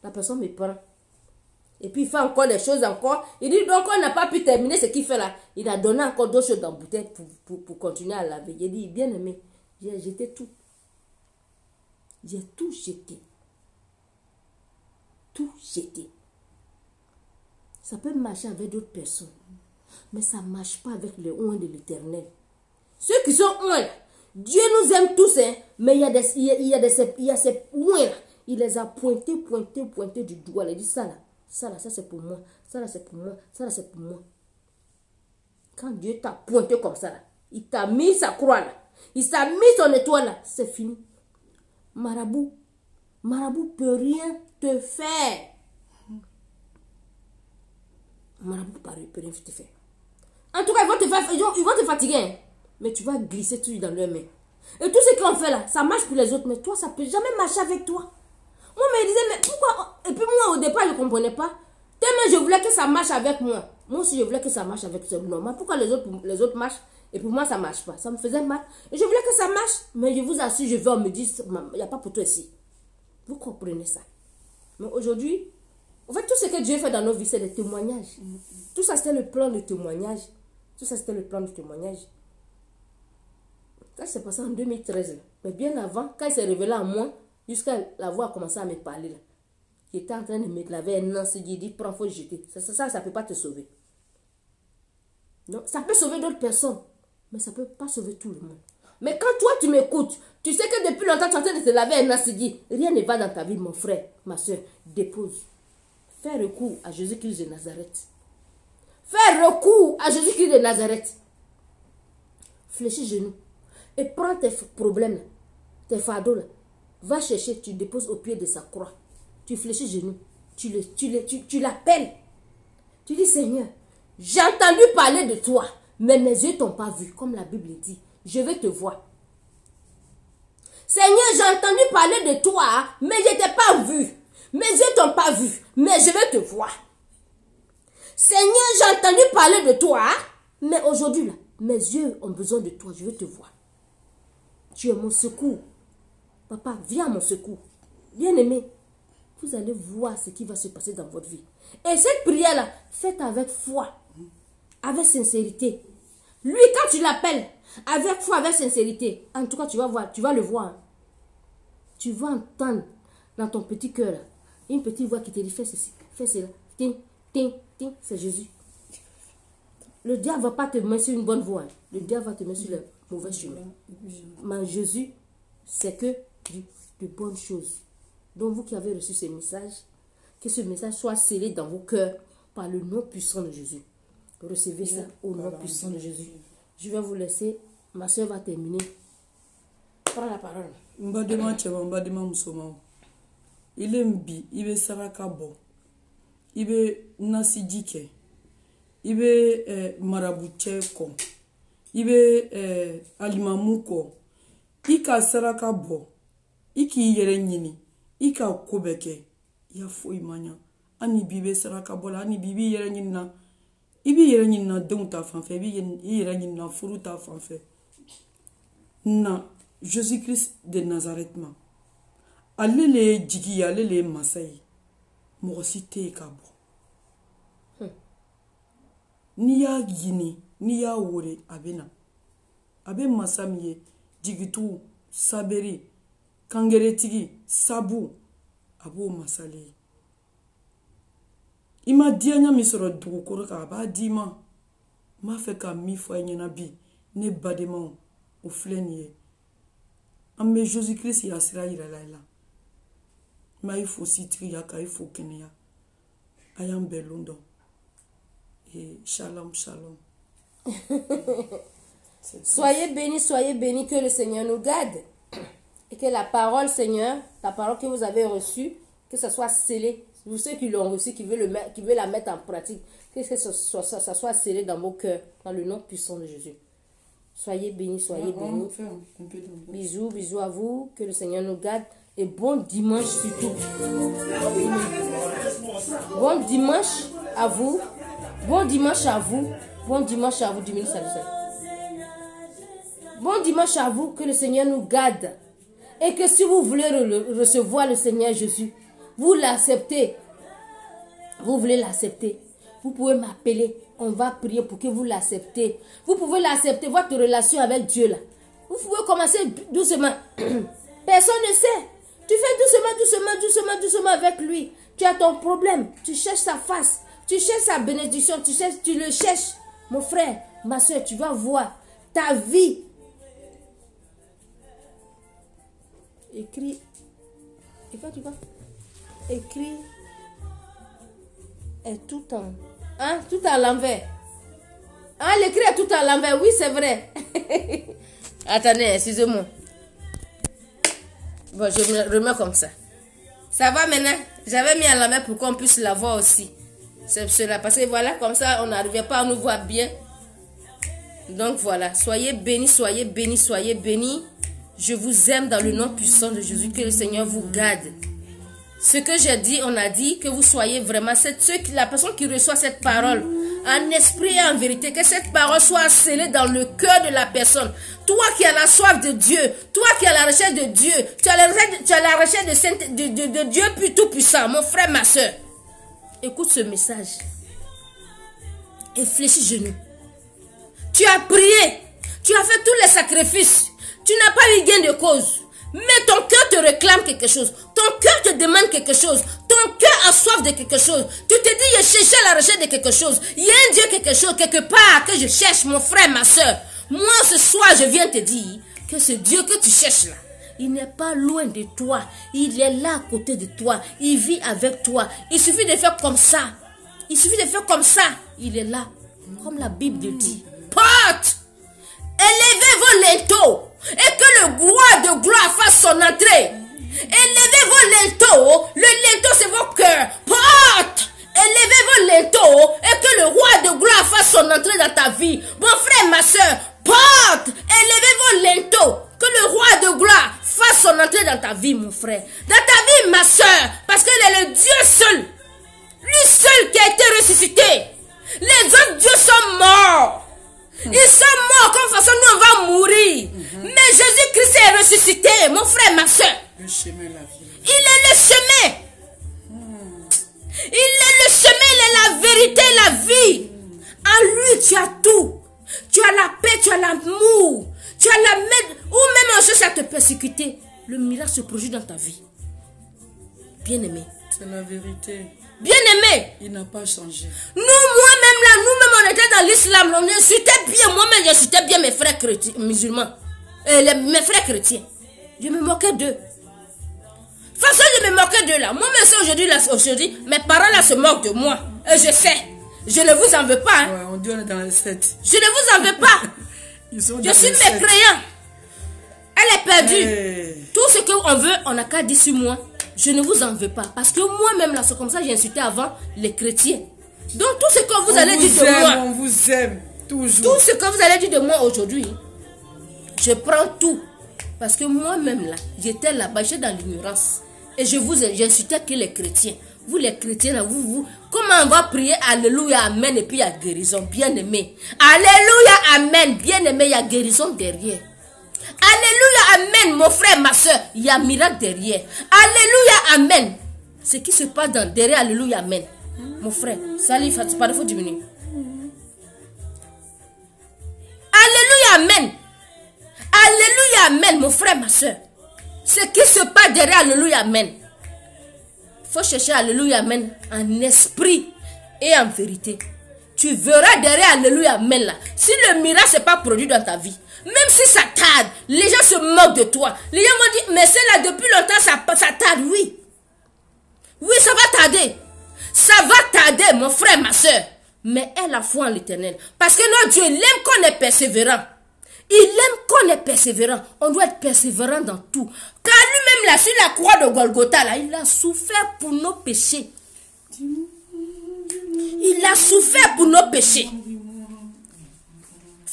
la personne me prend. Et puis il fait encore des choses encore. Il dit donc on n'a pas pu terminer ce qu'il fait là. Il a donné encore d'autres choses dans la bouteille pour continuer à laver. J'ai dit, bien aimé, j'ai jeté tout. J'ai tout jeté. Tout jeté. Ça peut marcher avec d'autres personnes. Mais ça ne marche pas avec le oint de l'Éternel. Ceux qui sont oints, Dieu nous aime tous, hein, mais il y a ces oints. Il les a pointés du doigt. Il a dit ça là. Ça là, ça c'est pour moi. Ça là, c'est pour moi. Ça là, c'est pour moi. Quand Dieu t'a pointé comme ça là, il t'a mis sa croix là. Il t'a mis son étoile là. C'est fini. Marabout peut rien te faire. Marabout peut rien te faire. En tout cas, ils vont te fatiguer. Hein. Mais tu vas glisser tout dans leurs mains. Et tout ce qu'on fait là, ça marche pour les autres. Mais toi, ça ne peut jamais marcher avec toi. Moi, je me disais, mais pourquoi? Et puis moi, au départ, je ne comprenais pas. Tellement je voulais que ça marche avec moi. Moi aussi, je voulais que ça marche avec ce normal. Pourquoi les autres marchent et pour moi, ça ne marche pas? Ça me faisait mal. Et je voulais que ça marche. Mais je vous assure, je vais, on me dit, il n'y a pas pour toi ici. Vous comprenez ça? Mais aujourd'hui, en fait, tout ce que Dieu fait dans nos vies, c'est des témoignages. Tout ça, c'était le plan de témoignage. Tout ça, c'était le plan de témoignage. Ça, c'est passé en 2013. Mais bien avant, quand il s'est révélé à moi, jusqu'à la voix a commencé à me parler. Là. J'étais en train de me laver un an, il dit, prends, faut jeter. Ça ne peut pas te sauver. Donc, ça peut sauver d'autres personnes, mais ça ne peut pas sauver tout le monde. Mais quand toi, tu m'écoutes, tu sais que depuis longtemps, tu es en train de te laver un an, dit, rien ne va dans ta vie, mon frère, ma soeur. Dépose. Fais recours à Jésus-Christ de Nazareth. Fais recours à Jésus-Christ de Nazareth. Fléchis genoux. Et prends tes problèmes, tes fardeaux là. Va chercher, tu déposes au pied de sa croix. Tu fléchis genoux. Tu l'appelles. Tu dis, Seigneur, j'ai entendu parler de toi, mais mes yeux t'ont pas vu, comme la Bible dit. Je vais te voir. Seigneur, j'ai entendu parler de toi, mais je ne t'ai pas vu. Mes yeux t'ont pas vu, mais je vais te voir. Seigneur, j'ai entendu parler de toi, mais aujourd'hui, là, mes yeux ont besoin de toi, je vais te voir. Tu es mon secours. Papa, viens à mon secours. Bien-aimé, vous allez voir ce qui va se passer dans votre vie. Et cette prière-là, faites avec foi, avec sincérité. Lui, quand tu l'appelles, avec foi, avec sincérité, en tout cas, tu vas voir, tu vas le voir. Tu vas entendre dans ton petit cœur, là, une petite voix qui te dit, fais ceci, fais cela. Ting, ting, ting, c'est Jésus. Le diable ne va pas te mettre sur une bonne voie. Le diable va te mettre sur le mauvais chemin. Mais Jésus, c'est que de bonnes choses. Donc vous qui avez reçu ce message, que ce message soit scellé dans vos cœurs par le nom puissant de Jésus. Recevez ça au nom puissant de Jésus. Je vais vous laisser. Ma soeur va terminer. Prends la parole. Il est mbi, il est sarakabo, il est nasidike, il est maraboucheko, il est alimamuko, il ka sarakabo, il ki yerenyini, il ka kobeke, il a fouille mania, ani bibe sarakabo la, ani bibi yerenyina, ibi yerenyina donc ta fanfe, ibi yerenyina furu ta fanfe. Na Jésus-Christ de Nazareth ma. Allez jigi, allez masai. Morosité kabo. Ni ya gini, ni ya wore abena. Abe masamiye, jigitu, saberi, kangeretigi, sabu, abo masale. Ima dianya misoro dukoro ka ba dima. Ma fe ka mi fo nyana bi, ne badema o flenie. Amme Jésus-Christ ya sira ira la. Ma il faut citri yaka il faut kenya ayam belundo et shalom shalom. Soyez bénis, que le Seigneur nous garde et que la parole, Seigneur, la parole que vous avez reçue, que ça soit scellé. Vous ceux qui l'ont reçue, qui veulent la mettre en pratique, que ça soit scellé dans vos cœurs, dans le nom puissant de Jésus. Soyez bénis, soyez bénis. Bisous, bisous à vous. Que le Seigneur nous garde. Et bon dimanche surtout. Bon dimanche à vous. Bon dimanche à vous. Bon dimanche à vous. 10 minutes, salut. Bon dimanche à vous. Que le Seigneur nous garde. Et que si vous voulez recevoir le Seigneur Jésus, vous l'acceptez. Vous voulez l'accepter. Vous pouvez m'appeler. On va prier pour que vous l'acceptez. Vous pouvez l'accepter, votre relation avec Dieu là. Vous pouvez commencer doucement. Personne ne sait. Tu fais doucement avec lui. Tu as ton problème. Tu cherches sa face. Tu cherches sa bénédiction. Tu le cherches. Mon frère, ma soeur, tu vas voir ta vie. Écris. Et quoi tu vas? Écris. Est tout en... Hein? Tout à l'envers. Hein? L'écrit est tout à l'envers. Oui, c'est vrai. Attendez, excusez-moi. Bon, je me remets comme ça. Ça va maintenant? J'avais mis à l'envers pour qu'on puisse la voir aussi. C'est cela. Parce que voilà, comme ça, on n'arrivait pas à nous voir bien. Donc voilà. Soyez bénis, soyez bénis, soyez bénis. Je vous aime dans le nom puissant de Jésus. Que le Seigneur vous garde. Ce que j'ai dit, on a dit que vous soyez vraiment la personne qui reçoit cette parole en esprit et en vérité, que cette parole soit scellée dans le cœur de la personne. Toi qui as la soif de Dieu, toi qui as la recherche de Dieu, tu as la recherche de Dieu tout puissant, mon frère, ma soeur. Écoute ce message et fléchis genoux. Tu as prié, tu as fait tous les sacrifices, tu n'as pas eu gain de cause. Mais ton cœur te réclame quelque chose. Ton cœur te demande quelque chose. Ton cœur a soif de quelque chose. Tu te dis, je cherche à la recherche de quelque chose. Il y a un Dieu quelque chose, quelque part que je cherche, mon frère, ma soeur. Moi, ce soir, je viens te dire que ce Dieu que tu cherches là, il n'est pas loin de toi. Il est là à côté de toi. Il vit avec toi. Il suffit de faire comme ça. Il suffit de faire comme ça. Il est là. Comme la Bible le dit. Porte! Élevez vos linteaux. Et que le roi de gloire fasse son entrée. Élevez vos linteaux. Le linteau c'est vos cœurs. Porte. Élevez vos linteaux. Et que le roi de gloire fasse son entrée dans ta vie. Mon frère, ma soeur. Porte. Élevez vos linteaux. Que le roi de gloire fasse son entrée dans ta vie, mon frère. Dans ta vie, ma soeur. Parce qu'il est le Dieu seul. Lui seul qui a été ressuscité. Les autres dieux sont morts. Ils sont morts comme façon nous on va mourir. Mais Jésus-Christ est ressuscité, mon frère, ma soeur. Le chemin, la vie. Il est le chemin. Il est le chemin, il est la vérité, la vie. En lui, tu as tout. Tu as la paix, tu as l'amour. Tu as la main. Ou même un chose à te persécuter. Le miracle se produit dans ta vie. Bien-aimé. C'est la vérité. Bien-aimé. Il n'a pas changé. Nous-mêmes là, nous-mêmes on était dans l'islam. On insultait bien, moi-même j'insultais bien mes frères chrétiens, musulmans. Mes frères chrétiens. Je me moquais d'eux. Façon je me moquais d'eux là. Moi-même aujourd'hui, mes parents là se moquent de moi. Et je sais. Je ne vous en veux pas. Hein. Ouais, on dit on est dans les 7. Je ne vous en veux pas. Ils sont je suis mécréant. Elle est perdue. Hey. Tout ce qu'on veut, on n'a qu'à dire sur moi. Je ne vous en veux pas. Parce que moi-même, là, c'est comme ça, j'ai insulté avant les chrétiens. Donc, tout ce que vous allez dire de moi. On vous aime, toujours. Tout ce que vous allez dire de moi aujourd'hui, je prends tout. Parce que moi-même, là, j'étais là-bas, j'étais dans l'ignorance. Et j'insultais que les chrétiens. Vous, les chrétiens, là, comment on va prier Alléluia, Amen, et puis il y a guérison, bien aimé. Alléluia, Amen, bien aimé, il y a guérison derrière. Alléluia, Amen, mon frère, ma soeur, il y a miracle derrière. Alléluia, Amen. Ce qui se passe derrière Alléluia, Amen. Mon frère, salut, il faut diminuer. Alléluia, Amen. Alléluia, Amen, mon frère, ma soeur. Ce qui se passe derrière Alléluia, Amen. Il faut chercher Alléluia, Amen en esprit et en vérité. Tu verras derrière Alléluia, Amen là. Si le miracle n'est pas produit dans ta vie, même si ça tarde, les gens se moquent de toi. Les gens vont dire, mais c'est là depuis longtemps, ça tarde, oui. Oui, ça va tarder. Ça va tarder, mon frère, ma soeur. Mais aie la foi en l'Éternel. Parce que notre Dieu, il aime qu'on est persévérant. Il aime qu'on est persévérant. On doit être persévérant dans tout. Car lui-même, là, sur la croix de Golgotha, là, il a souffert pour nos péchés. Il a souffert pour nos péchés.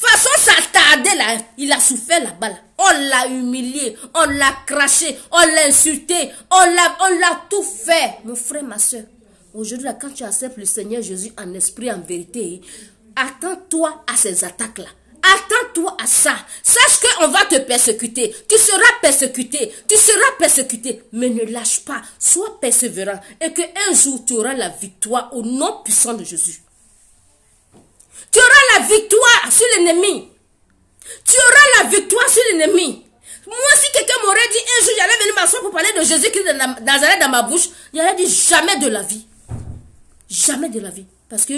façon, ça tardait là. Il a souffert là-bas. Là. On l'a humilié, on l'a craché, on l'a insulté, on l'a tout fait. Mon frère, ma soeur, aujourd'hui, quand tu acceptes le Seigneur Jésus en esprit, en vérité, attends-toi à ces attaques-là. Attends-toi à ça. Sache qu'on va te persécuter. Tu seras persécuté. Tu seras persécuté. Mais ne lâche pas. Sois persévérant. Et qu'un jour, tu auras la victoire au nom puissant de Jésus. Tu auras la victoire sur l'ennemi. Tu auras la victoire sur l'ennemi. Moi, si quelqu'un m'aurait dit un jour, j'allais venir m'asseoir pour parler de Jésus-Christ de Nazareth dans ma bouche, j'allais dire jamais de la vie. Jamais de la vie. Parce que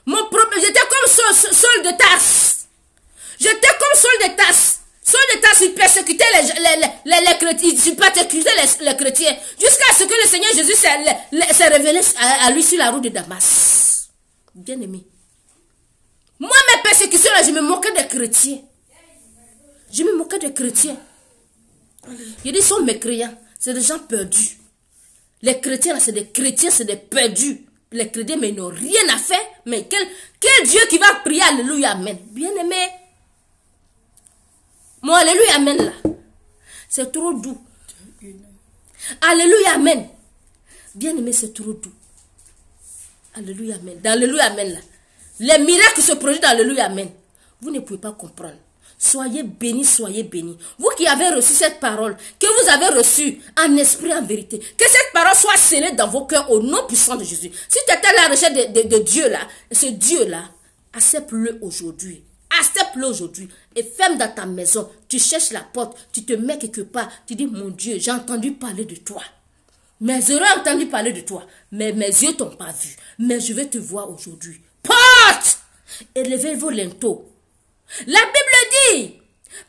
mon problème, j'étais comme Saul de Tarse. J'étais comme Saul de Tarse. Saul de Tarse, il persécutait les chrétiens. Il persécutait les chrétiens. Jusqu'à ce que le Seigneur Jésus s'est révélé à lui sur la route de Damas. Bien aimé. Moi, mes persécutions, là, je me moquais des chrétiens. Je me moquais des chrétiens. Je dis, ils sont mécréants. C'est des gens perdus. Les chrétiens, là, c'est des chrétiens, c'est des perdus. Les chrétiens, mais ils n'ont rien à faire. Mais quel Dieu qui va prier, alléluia, amen. Bien aimé. Mon alléluia, amen, là. C'est trop doux. Alléluia, amen. Bien aimé, c'est trop doux. Alléluia, amen. Dans alléluia, amen, là. Les miracles qui se produisent dans alléluia, amen. Vous ne pouvez pas comprendre. Soyez bénis, soyez bénis. Vous qui avez reçu cette parole, que vous avez reçue en esprit, en vérité, que cette parole soit scellée dans vos cœurs au nom puissant de Jésus. Si tu étais à la recherche de Dieu là, ce Dieu là, accepte-le aujourd'hui. Accepte-le aujourd'hui. Et ferme dans ta maison. Tu cherches la porte, tu te mets quelque part. Tu dis, mon Dieu, j'ai entendu parler de toi. Mes oreilles ont entendu parler de toi. Mais mes yeux t'ont pas vu. Mais je vais te voir aujourd'hui. Porte! Élevez vos linteaux. La Bible dit,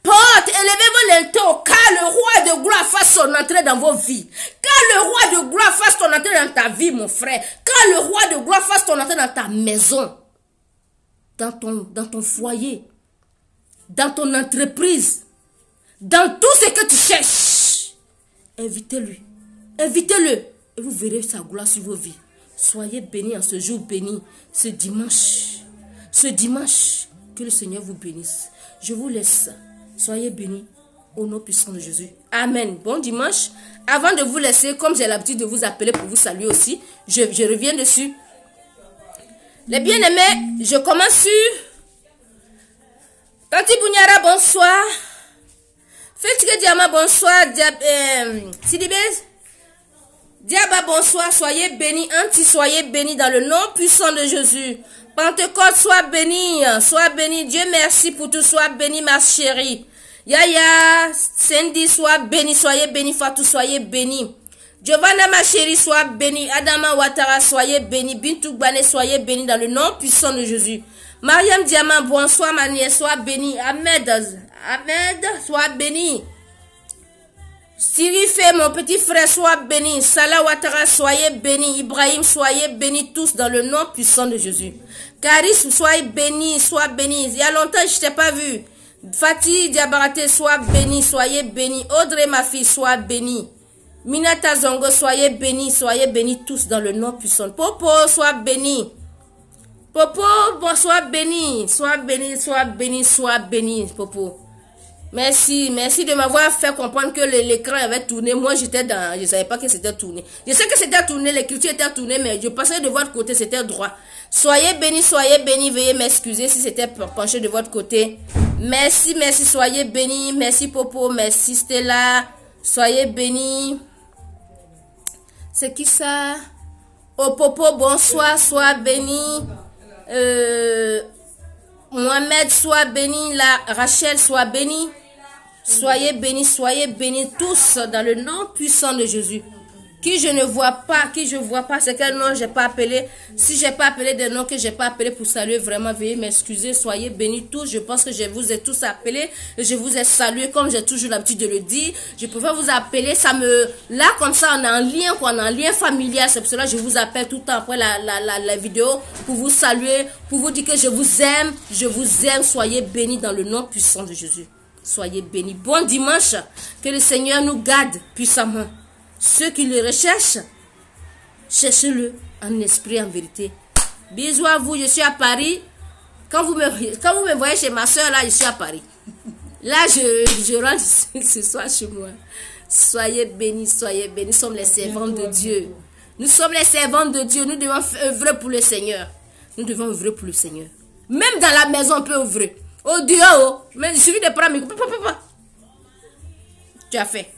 porte, élevez vos linteaux, car le roi de gloire fasse son entrée dans vos vies. Car le roi de gloire fasse ton entrée dans ta vie, mon frère. Car le roi de gloire fasse ton entrée dans ta maison. Dans ton foyer. Dans ton entreprise. Dans tout ce que tu cherches. Invitez-lui. Invitez-le. Et vous verrez sa gloire sur vos vies. Soyez bénis en ce jour béni. Ce dimanche. Ce dimanche. Que le Seigneur vous bénisse. Je vous laisse. Soyez bénis au nom puissant de Jésus. Amen. Bon dimanche. Avant de vous laisser, comme j'ai l'habitude de vous appeler pour vous saluer aussi, je reviens dessus. Les bien-aimés, je commence sur Tanti Bougnara, bonsoir. Félix Diama, bonsoir. Sidibez Diaba, bonsoir. Soyez bénis. Anti, soyez bénis dans le nom puissant de Jésus. Pentecôte, sois béni, sois béni. Dieu merci pour tout, sois béni ma chérie. Yaya, Cindy, sois béni, soyez béni. Fatou, soyez béni. Giovanna, ma chérie, sois béni. Adama Ouattara, soyez béni. Bintou Gbane, soyez béni dans le nom puissant de Jésus. Mariam Diamant, bonsoir ma nièce, sois béni. Ahmed, sois béni. Sirifé, mon petit frère, sois béni. Salah Ouattara, soyez béni. Ibrahim, soyez bénis tous dans le nom puissant de Jésus. Caris, soyez béni, sois béni. Il y a longtemps, je ne t'ai pas vu. Fatih Diabarate, sois béni, soyez béni. Audrey, ma fille, sois béni. Minata Zongo, soyez bénis tous dans le nom puissant. Popo, sois béni. Popo, bon, sois béni, sois béni, Popo. Merci de m'avoir fait comprendre que l'écran avait tourné. Moi, je ne savais pas que c'était tourné. Je sais que c'était tourné, l'écriture était tournée, mais je pensais de votre côté, c'était droit. Soyez bénis, veuillez m'excuser si c'était penché de votre côté. Merci, soyez bénis, merci Popo, merci Stella, soyez bénis. C'est qui ça? Oh Popo, bonsoir, sois béni. Mohamed, sois béni. Rachel, sois béni. Soyez bénis tous dans le nom puissant de Jésus. Qui je vois pas, c'est quel nom j'ai pas appelé. Si j'ai pas appelé des noms que j'ai pas appelé pour saluer, vraiment, veuillez m'excuser. Soyez bénis tous. Je pense que je vous ai tous appelés. Je vous ai salué comme j'ai toujours l'habitude de le dire. Je pouvais vous appeler. Là, comme ça, on a un lien, quoi. On a un lien familial. C'est pour cela que je vous appelle tout le temps après la vidéo pour vous saluer, pour vous dire que je vous aime. Je vous aime. Soyez bénis dans le nom puissant de Jésus. Soyez bénis. Bon dimanche. Que le Seigneur nous garde puissamment. Ceux qui le recherchent, cherchez-le en esprit, en vérité. Bisous à vous, je suis à Paris. Quand vous me voyez chez ma soeur, là, je suis à Paris. Là, je rentre ce soir chez moi. Soyez bénis, soyez bénis. Nous sommes les servantes de Dieu. Nous sommes les servantes de Dieu. Nous devons œuvrer pour le Seigneur. Nous devons œuvrer pour le Seigneur. Même dans la maison, on peut œuvrer. Au dehors, mais il suffit de prendre un micro. Tu as fait.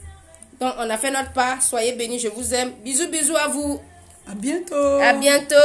Donc, on a fait notre part. Soyez bénis, je vous aime. Bisous, bisous à vous. À bientôt. À bientôt.